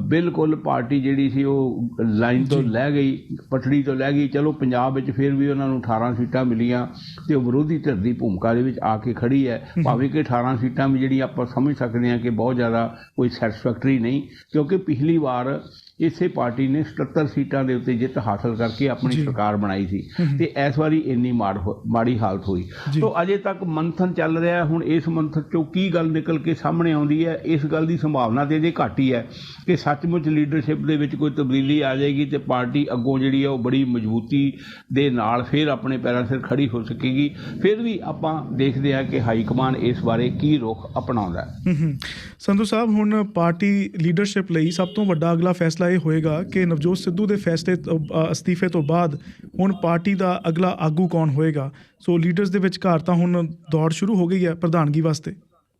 ਬਿਲਕੁਲ ਪਾਰਟੀ ਜਿਹੜੀ ਸੀ ਉਹ ਲਾਈਨ ਤੋਂ ਲੈ ਗਈ, ਪਟੜੀ ਤੋਂ ਲੈ ਗਈ। ਚਲੋ ਪੰਜਾਬ ਵਿੱਚ ਫਿਰ ਵੀ ਉਹਨਾਂ ਨੂੰ 18 ਸੀਟਾਂ ਮਿਲੀਆਂ ਤੇ ਉਹ ਵਿਰੋਧੀ ਧਿਰ ਦੀ ਭੂਮਿਕਾ ਦੇ ਵਿੱਚ ਆ ਕੇ ਖੜੀ ਹੈ, ਭਾਵੇਂ ਕਿ 18 ਸੀਟਾਂ ਵੀ ਜਿਹੜੀਆਂ ਆਪਾਂ ਸਮਝ ਸਕਦੇ ਹਾਂ ਕਿ ਬਹੁਤ ਜ਼ਿਆਦਾ ਕੋਈ ਸੈਟਿਸਫੈਕਟਰੀ ਨਹੀਂ, ਕਿਉਂਕਿ ਪਿਛਲੀ ਵਾਰ ਇਸੇ ਪਾਰਟੀ ਨੇ 77 ਸੀਟਾਂ ਦੇ ਉੱਤੇ ਜਿੱਤ ਹਾਸਲ ਕਰਕੇ ਆਪਣੀ ਸਰਕਾਰ ਬਣਾਈ ਸੀ ਤੇ ਇਸ ਵਾਰੀ ਇੰਨੀ ਮਾੜੀ ਹਾਲਤ ਹੋਈ। ਸੋ ਅਜੇ ਤੱਕ ਮੰਥਨ ਚੱਲ ਰਿਹਾ। ਹੁਣ ਇਸ ਮੰਥਨ ਚੋਂ ਕੀ ਗੱਲ ਨਿਕਲ ਕੇ ਸਾਹਮਣੇ ਆਉਂਦੀ ਹੈ, ਇਸ ਗੱਲ ਦੀ ਸੰਭਾਵਨਾ ਤੇ ਅਜੇ ਘੱਟ ਹੀ ਹੈ ਕਿ ਸੱਚਮੁੱਚ ਲੀਡਰਸ਼ਿਪ ਦੇ ਵਿੱਚ ਕੋਈ ਤਬਦੀਲੀ ਆ ਜਾਏਗੀ ਤੇ ਪਾਰਟੀ ਅੱਗੋਂ ਜਿਹੜੀ ਹੈ ਉਹ ਬੜੀ ਮਜ਼ਬੂਤੀ ਦੇ ਨਾਲ ਫਿਰ ਆਪਣੇ ਪੈਰਾਂ ਸਿਰ ਖੜੀ ਹੋ ਸਕੇਗੀ। ਫਿਰ ਵੀ ਆਪਾਂ ਦੇਖਦੇ ਹਾਂ ਕਿ ਹਾਈ ਕਮਾਨ ਇਸ ਬਾਰੇ ਕੀ ਰੁਖ ਅਪਣਾਉਂਦਾ ਹੈ। ਸੰਧੂ ਸਾਹਿਬ, ਹੁਣ ਪਾਰਟੀ ਲੀਡਰਸ਼ਿਪ ਲਈ ਸਭ ਤੋਂ ਵੱਡਾ ਅਗਲਾ ਫੈਸਲਾ ਇਹ ਹੋਏਗਾ ਕਿ ਨਵਜੋਤ ਸਿੱਧੂ ਦੇ ਫੈਸਲੇ ਅਸਤੀਫੇ ਤੋਂ ਬਾਅਦ ਹੁਣ ਪਾਰਟੀ ਦਾ ਅਗਲਾ ਆਗੂ ਕੌਣ ਹੋਏਗਾ। ਸੋ ਲੀਡਰਸ ਦੇ ਵਿਚਕਾਰ ਤਾਂ ਹੁਣ ਦੌੜ ਸ਼ੁਰੂ ਹੋ ਗਈ ਹੈ ਪ੍ਰਧਾਨਗੀ ਵਾਸਤੇ।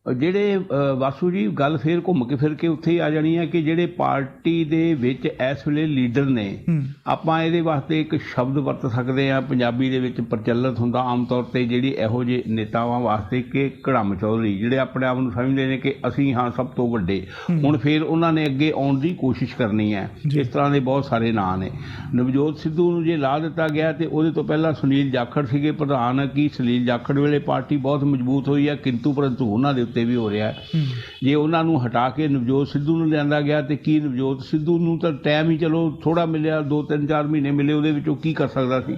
ਜਿਹੜੇ ਵਾਸੂ ਜੀ ਗੱਲ ਫਿਰ ਘੁੰਮ ਕੇ ਫਿਰ ਕੇ ਉੱਥੇ ਹੀ ਆ ਜਾਣੀ ਹੈ ਕਿ ਜਿਹੜੇ ਪਾਰਟੀ ਦੇ ਵਿੱਚ ਇਸ ਵੇਲੇ ਲੀਡਰ ਨੇ, ਆਪਾਂ ਇਹਦੇ ਵਾਸਤੇ ਇੱਕ ਸ਼ਬਦ ਵਰਤ ਸਕਦੇ ਹਾਂ, ਪੰਜਾਬੀ ਦੇ ਵਿੱਚ ਪ੍ਰਚਲਿਤ ਹੁੰਦਾ ਆਮ ਤੌਰ ਤੇ ਜਿਹੜੀ ਇਹੋ ਜਿਹੇ ਨੇਤਾਵਾਂ ਵਾਸਤੇ ਕਿ ਘੜਮ ਚੌਧਰੀ, ਜਿਹੜੇ ਆਪਣੇ ਆਪ ਨੂੰ ਸਮਝਦੇ ਨੇ ਕਿ ਅਸੀਂ ਹਾਂ ਸਭ ਤੋਂ ਵੱਡੇ। ਹੁਣ ਫਿਰ ਉਹਨਾਂ ਨੇ ਅੱਗੇ ਆਉਣ ਦੀ ਕੋਸ਼ਿਸ਼ ਕਰਨੀ ਹੈ। ਇਸ ਤਰ੍ਹਾਂ ਦੇ ਬਹੁਤ ਸਾਰੇ ਨਾਂ ਨੇ। ਨਵਜੋਤ ਸਿੱਧੂ ਨੂੰ ਜੇ ਲਾ ਦਿੱਤਾ ਗਿਆ ਤੇ ਉਹਦੇ ਤੋਂ ਪਹਿਲਾਂ ਸੁਨੀਲ ਜਾਖੜ ਸੀਗੇ ਪ੍ਰਧਾਨ। ਕੀ ਸੁਨੀਲ ਜਾਖੜ ਵੇਲੇ ਪਾਰਟੀ ਬਹੁਤ ਮਜ਼ਬੂਤ ਹੋਈ ਹੈ, ਕਿੰਤੂ ਪਰੰਤੂ ਉਹਨਾਂ ਦੇ ਵੀ ਹੋ ਰਿਹਾ। ਜੇ ਉਹਨਾਂ ਨੂੰ ਹਟਾ ਕੇ ਨਵਜੋਤ ਸਿੱਧੂ ਨੂੰ ਲਿਆਂਦਾ ਗਿਆ ਤੇ ਕੀ ਨਵਜੋਤ ਸਿੱਧੂ ਨੂੰ ਤਾਂ ਟਾਈਮ ਹੀ ਚਲੋ ਥੋੜਾ ਮਿਲਿਆ, 2-3-4 ਮਹੀਨੇ ਮਿਲੇ, ਉਹਦੇ ਵਿੱਚ ਉਹ ਕੀ ਕਰ ਸਕਦਾ ਸੀ।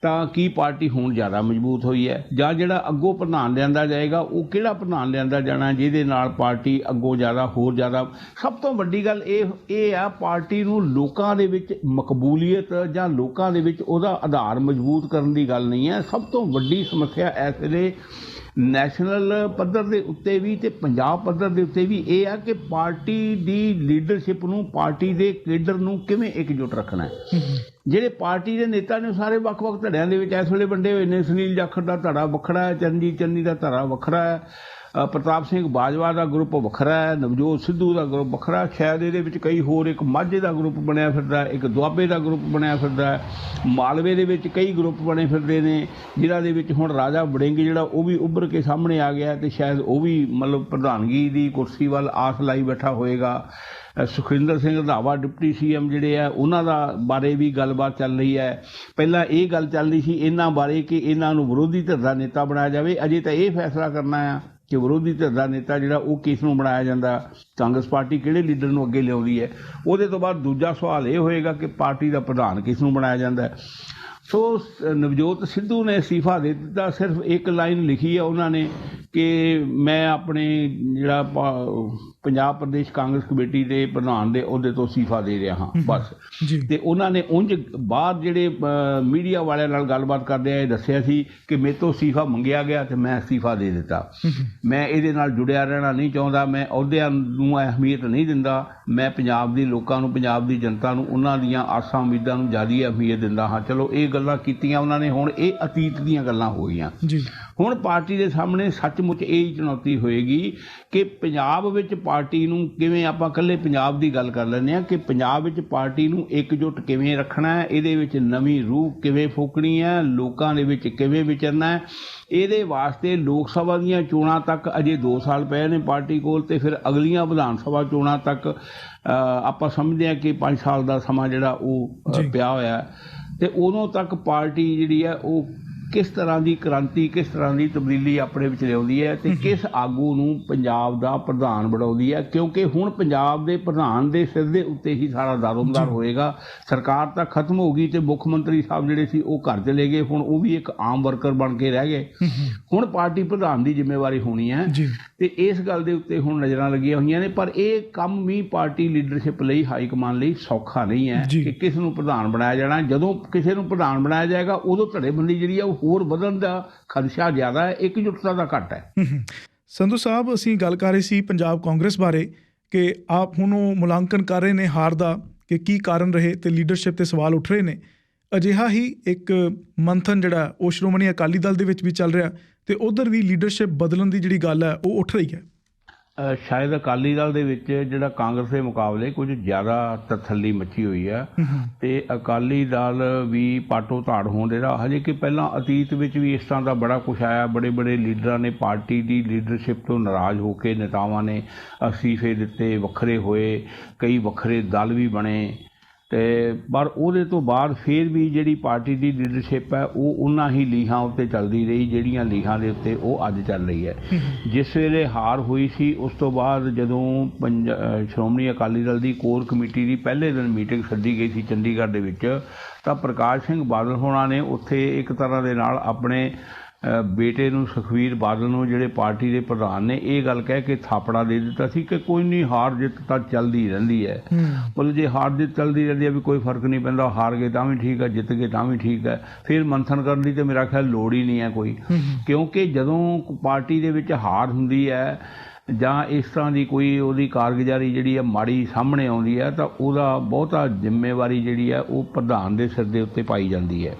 ਤਾਂ ਕੀ ਪਾਰਟੀ ਹੁਣ ਜ਼ਿਆਦਾ ਮਜ਼ਬੂਤ ਹੋਈ ਹੈ, ਜਾਂ ਜਿਹੜਾ ਅੱਗੋਂ ਪ੍ਰਧਾਨ ਲਿਆਂਦਾ ਜਾਏਗਾ ਉਹ ਕਿਹੜਾ ਪ੍ਰਧਾਨ ਲਿਆਂਦਾ ਜਾਣਾ ਜਿਹਦੇ ਨਾਲ ਪਾਰਟੀ ਅੱਗੋਂ ਜ਼ਿਆਦਾ ਹੋਰ ਜ਼ਿਆਦਾ। ਸਭ ਤੋਂ ਵੱਡੀ ਗੱਲ ਇਹ ਆ, ਪਾਰਟੀ ਨੂੰ ਲੋਕਾਂ ਦੇ ਵਿੱਚ ਮਕਬੂਲੀਅਤ ਜਾਂ ਲੋਕਾਂ ਦੇ ਵਿੱਚ ਉਹਦਾ ਆਧਾਰ ਮਜ਼ਬੂਤ ਕਰਨ ਦੀ ਗੱਲ ਨਹੀਂ ਹੈ। ਸਭ ਤੋਂ ਵੱਡੀ ਸਮੱਸਿਆ ਇਸ ਵੇਲੇ ਨੈਸ਼ਨਲ ਪੱਧਰ ਦੇ ਉੱਤੇ ਵੀ ਤੇ ਪੰਜਾਬ ਪੱਧਰ ਦੇ ਉੱਤੇ ਵੀ ਇਹ ਆ ਕਿ ਪਾਰਟੀ ਦੀ ਲੀਡਰਸ਼ਿਪ ਨੂੰ, ਪਾਰਟੀ ਦੇ ਕੇਡਰ ਨੂੰ ਕਿਵੇਂ ਇਕਜੁੱਟ ਰੱਖਣਾ ਹੈ। ਜਿਹੜੇ ਪਾਰਟੀ ਦੇ ਨੇਤਾ ਨੇ ਸਾਰੇ ਵੱਖ-ਵੱਖ ਧੜਿਆਂ ਦੇ ਵਿੱਚ ਇਸ ਵੇਲੇ ਵੰਡੇ ਹੋਏ ਨੇ। ਸੁਨੀਲ ਜਾਖੜ ਦਾ ਧੜਾ ਵੱਖਰਾ ਹੈ, ਚਰਨਜੀਤ ਚੰਨੀ ਦਾ ਧੜਾ ਵੱਖਰਾ ਹੈ, ਪ੍ਰਤਾਪ ਸਿੰਘ ਬਾਜਵਾ ਦਾ ਗਰੁੱਪ ਵੱਖਰਾ ਹੈ, ਨਵਜੋਤ ਸਿੱਧੂ ਦਾ ਗਰੁੱਪ ਵੱਖਰਾ। ਸ਼ਾਇਦ ਇਹਦੇ ਵਿੱਚ ਕਈ ਹੋਰ, ਇੱਕ ਮਾਝੇ ਦਾ ਗਰੁੱਪ ਬਣਿਆ ਫਿਰਦਾ, ਇੱਕ ਦੁਆਬੇ ਦਾ ਗਰੁੱਪ ਬਣਿਆ ਫਿਰਦਾ, ਮਾਲਵੇ ਦੇ ਵਿੱਚ ਕਈ ਗਰੁੱਪ ਬਣੇ ਫਿਰਦੇ ਨੇ, ਜਿਨ੍ਹਾਂ ਦੇ ਵਿੱਚ ਹੁਣ ਰਾਜਾ ਵੜਿੰਗ ਜਿਹੜਾ ਉਹ ਵੀ ਉੱਭਰ ਕੇ ਸਾਹਮਣੇ ਆ ਗਿਆ ਤੇ ਸ਼ਾਇਦ ਉਹ ਵੀ ਮਤਲਬ ਪ੍ਰਧਾਨਗੀ ਦੀ ਕੁਰਸੀ ਵੱਲ ਆਸ ਲਾਈ ਬੈਠਾ ਹੋਏਗਾ। ਸੁਖਵਿੰਦਰ ਸਿੰਘ ਰੰਧਾਵਾ ਡਿਪਟੀ CM ਜਿਹੜੇ ਆ ਉਹਨਾਂ ਦਾ ਬਾਰੇ ਵੀ ਗੱਲਬਾਤ ਚੱਲ ਰਹੀ ਹੈ। ਪਹਿਲਾਂ ਇਹ ਗੱਲ ਚੱਲ ਰਹੀ ਸੀ ਇਹਨਾਂ ਬਾਰੇ ਕਿ ਇਹਨਾਂ ਨੂੰ ਵਿਰੋਧੀ ਧਿਰ ਦਾ ਨੇਤਾ ਬਣਾਇਆ ਜਾਵੇ। ਅਜੇ ਤਾਂ ਇਹ ਫੈਸਲਾ ਕਰਨਾ ਆ ਕਿ ਵਿਰੋਧੀ ਧਿਰ ਦਾ ਨੇਤਾ ਜਿਹੜਾ ਉਹ ਕਿਸ ਨੂੰ ਬਣਾਇਆ ਜਾਂਦਾ, ਕਾਂਗਰਸ ਪਾਰਟੀ ਕਿਹੜੇ ਲੀਡਰ ਨੂੰ ਅੱਗੇ ਲਿਆਉਂਦੀ ਹੈ। ਉਹਦੇ ਤੋਂ ਬਾਅਦ ਦੂਜਾ ਸਵਾਲ ਇਹ ਹੋਏਗਾ ਕਿ ਪਾਰਟੀ ਦਾ ਪ੍ਰਧਾਨ ਕਿਸ ਨੂੰ ਬਣਾਇਆ ਜਾਂਦਾ ਹੈ। ਸੋ ਨਵਜੋਤ ਸਿੱਧੂ ਨੇ ਅਸਤੀਫਾ ਦੇ ਦਿੱਤਾ। ਸਿਰਫ ਇੱਕ ਲਾਈਨ ਲਿਖੀ ਹੈ ਉਹਨਾਂ ਨੇ ਕਿ ਮੈਂ ਆਪਣੇ ਜਿਹੜਾ ਪੰਜਾਬ ਪ੍ਰਦੇਸ਼ ਕਾਂਗਰਸ ਕਮੇਟੀ ਦੇ ਪ੍ਰਧਾਨ ਦੇ ਅਹੁਦੇ ਤੋਂ ਅਸਤੀਫਾ ਦੇ ਰਿਹਾ ਹਾਂ, ਬਸ। ਤੇ ਉਹਨਾਂ ਨੇ ਉਂਝ ਬਾਅਦ ਜਿਹੜੇ ਮੀਡੀਆ ਵਾਲਿਆਂ ਨਾਲ ਗੱਲਬਾਤ ਕਰਦੇ ਆ ਇਹ ਦੱਸਿਆ ਸੀ ਕਿ ਮੇਰੇ ਤੋਂ ਅਸਤੀਫਾ ਮੰਗਿਆ ਗਿਆ ਤੇ ਮੈਂ ਅਸਤੀਫਾ ਦੇ ਦਿੱਤਾ। ਮੈਂ ਇਹਦੇ ਨਾਲ ਜੁੜਿਆ ਰਹਿਣਾ ਨਹੀਂ ਚਾਹੁੰਦਾ, ਮੈਂ ਅਹੁਦਿਆਂ ਨੂੰ ਅਹਿਮੀਅਤ ਨਹੀਂ ਦਿੰਦਾ, ਮੈਂ ਪੰਜਾਬ ਦੇ ਲੋਕਾਂ ਨੂੰ, ਪੰਜਾਬ ਦੀ ਜਨਤਾ ਨੂੰ, ਉਹਨਾਂ ਦੀਆਂ ਆਸਾਂ ਉਮੀਦਾਂ ਨੂੰ ਜ਼ਿਆਦਾ ਅਹਿਮੀਅਤ ਦਿੰਦਾ ਹਾਂ। ਚਲੋ ਇਹ ਗੱਲਾਂ ਕੀਤੀਆਂ ਉਹਨਾਂ ਨੇ, ਹੁਣ ਇਹ ਅਤੀਤ ਦੀਆਂ ਗੱਲਾਂ ਹੋ ਗਈਆਂ। ਹੁਣ ਪਾਰਟੀ ਦੇ ਸਾਹਮਣੇ ਸੱਚਮੁੱਚ ਇਹ ਚੁਣੌਤੀ ਹੋਏਗੀ ਕਿ ਪੰਜਾਬ ਵਿੱਚ ਪਾਰਟੀ ਨੂੰ ਕਿਵੇਂ, ਆਪਾਂ ਇਕੱਲੇ ਪੰਜਾਬ ਦੀ ਗੱਲ ਕਰ ਲੈਂਦੇ ਹਾਂ, ਕਿ ਪੰਜਾਬ ਵਿੱਚ ਪਾਰਟੀ ਨੂੰ ਇਕਜੁੱਟ ਕਿਵੇਂ ਰੱਖਣਾ ਹੈ, ਇਹਦੇ ਵਿੱਚ ਨਵੀਂ ਰੂਹ ਕਿਵੇਂ ਫੂਕਣੀ ਹੈ, ਲੋਕਾਂ ਦੇ ਵਿੱਚ ਕਿਵੇਂ ਵਿਚਰਨਾ ਹੈ। ਇਹਦੇ ਵਾਸਤੇ ਲੋਕ ਸਭਾ ਦੀਆਂ ਚੋਣਾਂ ਤੱਕ ਅਜੇ 2 ਸਾਲ ਪਏ ਨੇ ਪਾਰਟੀ ਕੋਲ, ਤੇ ਫਿਰ ਅਗਲੀਆਂ ਵਿਧਾਨ ਸਭਾ ਚੋਣਾਂ ਤੱਕ ਆਪਾਂ ਸਮਝਦੇ ਹਾਂ ਕਿ 5 ਸਾਲ ਦਾ ਸਮਾਂ ਜਿਹੜਾ ਉਹ ਪਿਆ ਹੋਇਆ, ਤੇ ਉਦੋਂ ਤੱਕ ਪਾਰਟੀ ਜਿਹੜੀ ਹੈ ਉਹ ਕਿਸ ਤਰ੍ਹਾਂ ਦੀ ਕ੍ਰਾਂਤੀ, ਕਿਸ ਤਰ੍ਹਾਂ ਦੀ ਤਬਦੀਲੀ ਆਪਣੇ ਵਿੱਚ ਲਿਆਉਂਦੀ ਹੈ ਤੇ ਕਿਸ ਆਗੂ ਨੂੰ ਪੰਜਾਬ ਦਾ ਪ੍ਰਧਾਨ ਬਣਾਉਂਦੀ ਹੈ। ਕਿਉਂਕਿ ਹੁਣ ਪੰਜਾਬ ਦੇ ਪ੍ਰਧਾਨ ਦੇ ਸਿਰ ਦੇ ਉੱਤੇ ਹੀ ਸਾਰਾ ਦਾਰੋਮਦਾਰ ਹੋਏਗਾ। ਸਰਕਾਰ ਤਾਂ ਖਤਮ ਹੋ ਗਈ ਤੇ ਮੁੱਖ ਮੰਤਰੀ ਸਾਹਿਬ ਜਿਹੜੇ ਸੀ ਉਹ ਘਰ ਚਲੇ ਗਏ, ਹੁਣ ਉਹ ਵੀ ਇੱਕ ਆਮ ਵਰਕਰ ਬਣ ਕੇ ਰਹਿ ਗਏ। ਹੁਣ ਪਾਰਟੀ ਪ੍ਰਧਾਨ ਦੀ ਜ਼ਿੰਮੇਵਾਰੀ ਹੋਣੀ ਹੈ ਤੇ ਇਸ ਗੱਲ ਦੇ ਉੱਤੇ ਹੁਣ ਨਜ਼ਰਾਂ ਲੱਗੀਆਂ ਹੋਈਆਂ ਨੇ। ਪਰ ਇਹ ਕੰਮ ਵੀ ਪਾਰਟੀ ਲੀਡਰਸ਼ਿਪ ਲਈ, ਹਾਈ ਕਮਾਨ ਲਈ ਸੌਖਾ ਨਹੀਂ ਹੈ ਕਿ ਕਿਸ ਨੂੰ ਪ੍ਰਧਾਨ ਬਣਾਇਆ ਜਾਣਾ। ਜਦੋਂ ਕਿਸੇ ਨੂੰ ਪ੍ਰਧਾਨ ਬਣਾਇਆ ਜਾਏਗਾ ਉਦੋਂ ਧੜੇਬੰਦੀ ਜਿਹੜੀ ਆ ਉਹ ਹੋਰ ਵਧਣ ਦਾ ਖਦਸ਼ਾ ਜ਼ਿਆਦਾ ਹੈ, ਇਕਜੁੱਟਤਾ ਦਾ ਘੱਟ ਹੈ। ਸੰਧੂ ਸਾਹਿਬ, ਅਸੀਂ ਗੱਲ ਕਰ ਰਹੇ ਸੀ ਪੰਜਾਬ ਕਾਂਗਰਸ ਬਾਰੇ ਕਿ ਆਪ ਹੁਣ ਉਹ ਮੁਲਾਂਕਣ ਕਰ ਰਹੇ ਨੇ ਹਾਰ ਦਾ ਕਿ ਕੀ ਕਾਰਨ ਰਹੇ ਤੇ ਲੀਡਰਸ਼ਿਪ ਤੇ ਸਵਾਲ ਉੱਠ ਰਹੇ ਨੇ। ਅਜਿਹਾ ਹੀ ਇੱਕ ਮੰਥਨ ਜਿਹੜਾ ਉਹ ਸ਼੍ਰੋਮਣੀ ਅਕਾਲੀ ਦਲ ਦੇ ਵਿੱਚ ਵੀ ਚੱਲ ਰਿਹਾ ਤੇ ਉਧਰ ਵੀ ਲੀਡਰਸ਼ਿਪ ਬਦਲਣ ਦੀ ਜਿਹੜੀ ਗੱਲ ਹੈ ਉਹ ਉੱਠ ਰਹੀ ਹੈ। ਸ਼ਾਇਦ ਅਕਾਲੀ ਦਲ ਦੇ ਵਿੱਚ ਜਿਹੜਾ ਕਾਂਗਰਸ ਦੇ ਮੁਕਾਬਲੇ ਕੁਝ ਜ਼ਿਆਦਾ ਤਸੱਲੀ ਮੱਚੀ ਹੋਈ ਹੈ ਤੇ ਅਕਾਲੀ ਦਲ ਵੀ ਪਾਟੋ ਧਾੜ ਹੋਣ ਦੇ ਰਾਹ। ਹਜੇ ਕਿ ਪਹਿਲਾਂ ਅਤੀਤ ਵਿੱਚ ਵੀ ਇਸ ਤਰ੍ਹਾਂ ਦਾ ਬੜਾ ਕੁਛ ਆਇਆ, ਬੜੇ ਬੜੇ ਲੀਡਰਾਂ ਨੇ ਪਾਰਟੀ ਦੀ ਲੀਡਰਸ਼ਿਪ ਤੋਂ ਨਾਰਾਜ਼ ਹੋ ਕੇ ਨੇਤਾਵਾਂ ਨੇ ਅਸਤੀਫੇ ਦਿੱਤੇ, ਵੱਖਰੇ ਹੋਏ, ਕਈ ਵੱਖਰੇ ਦਲ ਵੀ ਬਣੇ ਤੇ ਪਰ ਉਹਦੇ ਤੋਂ ਬਾਅਦ ਫਿਰ ਵੀ ਜਿਹੜੀ ਪਾਰਟੀ ਦੀ ਲੀਡਰਸ਼ਿਪ ਹੈ ਉਹ ਉਹਨਾਂ ਹੀ ਲੀਹਾਂ ਉੱਤੇ ਚੱਲਦੀ ਰਹੀ ਜਿਹੜੀਆਂ ਲੀਹਾਂ ਦੇ ਉੱਤੇ ਉਹ ਅੱਜ ਚੱਲ ਰਹੀ ਹੈ। ਜਿਸ ਵੇਲੇ ਹਾਰ ਹੋਈ ਸੀ ਉਸ ਤੋਂ ਬਾਅਦ ਜਦੋਂ ਸ਼੍ਰੋਮਣੀ ਅਕਾਲੀ ਦਲ ਦੀ ਕੋਰ ਕਮੇਟੀ ਦੀ ਪਹਿਲੇ ਦਿਨ ਮੀਟਿੰਗ ਸੱਦੀ ਗਈ ਸੀ ਚੰਡੀਗੜ੍ਹ ਦੇ ਵਿੱਚ, ਤਾਂ ਪ੍ਰਕਾਸ਼ ਸਿੰਘ ਬਾਦਲ ਹੋਣਾ ਨੇ ਉੱਥੇ ਇੱਕ ਤਰ੍ਹਾਂ ਦੇ ਨਾਲ ਆਪਣੇ ਬੇਟੇ ਨੂੰ ਸੁਖਬੀਰ ਬਾਦਲ ਨੂੰ ਜਿਹੜੇ ਪਾਰਟੀ ਦੇ ਪ੍ਰਧਾਨ ਨੇ ਇਹ ਗੱਲ ਕਹਿ ਕੇ ਥਾਪੜਾ ਦੇ ਦਿੱਤਾ ਸੀ ਕਿ ਕੋਈ ਨਹੀਂ, ਹਾਰ ਜਿੱਤ ਤਾਂ ਚੱਲਦੀ ਰਹਿੰਦੀ ਹੈ। ਮਤਲਬ ਜੇ ਹਾਰ ਜਿੱਤ ਚੱਲਦੀ ਰਹਿੰਦੀ ਹੈ ਵੀ ਕੋਈ ਫਰਕ ਨਹੀਂ ਪੈਂਦਾ, ਹਾਰ ਗਏ ਤਾਂ ਵੀ ਠੀਕ ਹੈ, ਜਿੱਤ ਗਏ ਤਾਂ ਵੀ ਠੀਕ ਹੈ, ਫਿਰ ਮੰਥਨ ਕਰਨ ਦੀ ਤਾਂ ਮੇਰਾ ਖਿਆਲ ਲੋੜ ਹੀ ਨਹੀਂ ਹੈ ਕੋਈ। ਕਿਉਂਕਿ ਜਦੋਂ ਪਾਰਟੀ ਦੇ ਵਿੱਚ ਹਾਰ ਹੁੰਦੀ ਹੈ ਜਾਂ ਇਸ ਤਰ੍ਹਾਂ ਦੀ ਕੋਈ ਉਹਦੀ ਕਾਰਗੁਜ਼ਾਰੀ ਜਿਹੜੀ ਹੈ ਮਾੜੀ ਸਾਹਮਣੇ ਆਉਂਦੀ ਹੈ ਤਾਂ ਉਹਦਾ ਬਹੁਤਾ ਜ਼ਿੰਮੇਵਾਰੀ ਜਿਹੜੀ ਹੈ ਉਹ ਪ੍ਰਧਾਨ ਦੇ ਸਿਰ ਦੇ ਉੱਤੇ ਪਾਈ ਜਾਂਦੀ ਹੈ।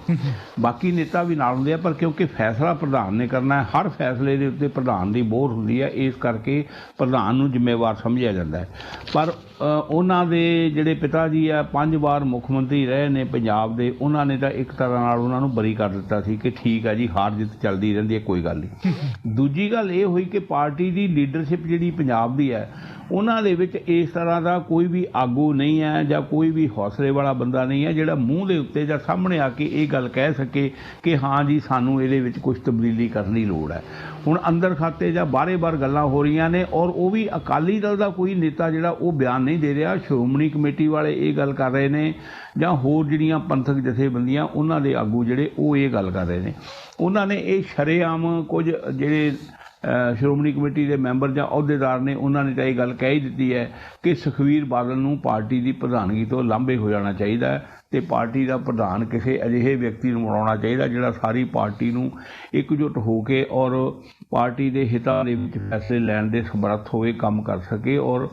ਬਾਕੀ ਨੇਤਾ ਵੀ ਨਾਲ ਹੁੰਦੇ ਆ ਪਰ ਕਿਉਂਕਿ ਫੈਸਲਾ ਪ੍ਰਧਾਨ ਨੇ ਕਰਨਾ ਹੈ, ਹਰ ਫੈਸਲੇ ਦੇ ਉੱਤੇ ਪ੍ਰਧਾਨ ਦੀ ਮੋਹਰ ਹੁੰਦੀ ਹੈ, ਇਸ ਕਰਕੇ ਪ੍ਰਧਾਨ ਨੂੰ ਜ਼ਿੰਮੇਵਾਰ ਸਮਝਿਆ ਜਾਂਦਾ ਹੈ। ਪਰ ਉਹਨਾਂ ਦੇ ਜਿਹੜੇ ਪਿਤਾ ਜੀ ਆ 5 ਵਾਰ ਮੁੱਖ ਮੰਤਰੀ ਰਹੇ ਨੇ ਪੰਜਾਬ ਦੇ, ਉਹਨਾਂ ਨੇ ਤਾਂ ਇੱਕ ਤਰ੍ਹਾਂ ਨਾਲ ਉਹਨਾਂ ਨੂੰ ਬਰੀ ਕਰ ਦਿੱਤਾ ਸੀ ਕਿ ਠੀਕ ਹੈ ਜੀ, ਹਾਰ ਜਿੱਤ ਚੱਲਦੀ ਰਹਿੰਦੀ ਹੈ, ਕੋਈ ਗੱਲ ਨਹੀਂ। ਦੂਜੀ ਗੱਲ ਇਹ ਹੋਈ ਕਿ ਪਾਰਟੀ ਦੀ ਲੀਡਰਸ਼ਿਪ ਜਿਹੜੀ ਪੰਜਾਬ ਦੀ ਹੈ ਉਹਨਾਂ ਦੇ ਵਿੱਚ ਇਸ ਤਰ੍ਹਾਂ ਦਾ ਕੋਈ ਵੀ ਆਗੂ ਨਹੀਂ ਹੈ ਜਾਂ ਕੋਈ ਵੀ ਹੌਸਲੇ ਵਾਲਾ ਬੰਦਾ ਨਹੀਂ ਹੈ ਜਿਹੜਾ ਮੂੰਹ ਦੇ ਉੱਤੇ ਜਾਂ ਸਾਹਮਣੇ ਆ ਕੇ ਇਹ ਗੱਲ ਕਹਿ ਸਕੇ ਕਿ ਹਾਂ ਜੀ ਸਾਨੂੰ ਇਹਦੇ ਵਿੱਚ ਕੁਝ ਤਬਦੀਲੀ ਕਰਨ ਦੀ ਲੋੜ ਹੈ। ਹੁਣ ਅੰਦਰ ਖਾਤੇ ਜਾਂ ਬਾਰੇ-ਬਾਰ ਗੱਲਾਂ ਹੋ ਰਹੀਆਂ ਨੇ ਔਰ ਉਹ ਵੀ ਅਕਾਲੀ ਦਲ ਦਾ ਕੋਈ ਨੇਤਾ ਜਿਹੜਾ ਉਹ ਬਿਆਨ ਨਹੀਂ ਦੇ ਰਿਹਾ, ਸ਼੍ਰੋਮਣੀ ਕਮੇਟੀ ਵਾਲੇ ਇਹ ਗੱਲ ਕਰ ਰਹੇ ਨੇ ਜਾਂ ਹੋਰ ਜਿਹੜੀਆਂ ਪੰਥਕ ਜਥੇਬੰਦੀਆਂ ਉਹਨਾਂ ਦੇ ਆਗੂ ਜਿਹੜੇ ਉਹ ਇਹ ਗੱਲ ਕਰ ਰਹੇ ਨੇ। ਉਹਨਾਂ ਨੇ ਇਹ ਸ਼ਰੇਆਮ ਕੁਝ ਜਿਹੜੇ ਸ਼੍ਰੋਮਣੀ ਕਮੇਟੀ ਦੇ ਮੈਂਬਰ ਜਾਂ ਅਹੁਦੇਦਾਰ ਨੇ ਉਹਨਾਂ ਨੇ ਤਾਂ ਇਹ ਗੱਲ ਕਹਿ ਹੀ ਦਿੱਤੀ ਹੈ ਕਿ ਸੁਖਬੀਰ ਬਾਦਲ ਨੂੰ ਪਾਰਟੀ ਦੀ ਪ੍ਰਧਾਨਗੀ ਤੋਂ ਲਾਂਭੇ ਹੋ ਜਾਣਾ ਚਾਹੀਦਾ ਹੈ ਤੇ ਪਾਰਟੀ ਦਾ ਪ੍ਰਧਾਨ ਕਿਸੇ ਅਜਿਹੇ ਵਿਅਕਤੀ ਨੂੰ ਬਣਾਉਣਾ ਚਾਹੀਦਾ ਜਿਹੜਾ ਸਾਰੀ ਪਾਰਟੀ ਨੂੰ ਇਕਜੁੱਟ ਹੋ ਕੇ ਔਰ ਪਾਰਟੀ ਦੇ ਹਿੱਤਾਂ ਦੇ ਵਿੱਚ ਫੈਸਲੇ ਲੈਣ ਦੇ ਸਮਰੱਥ ਹੋਵੇ, ਕੰਮ ਕਰ ਸਕੇ ਔਰ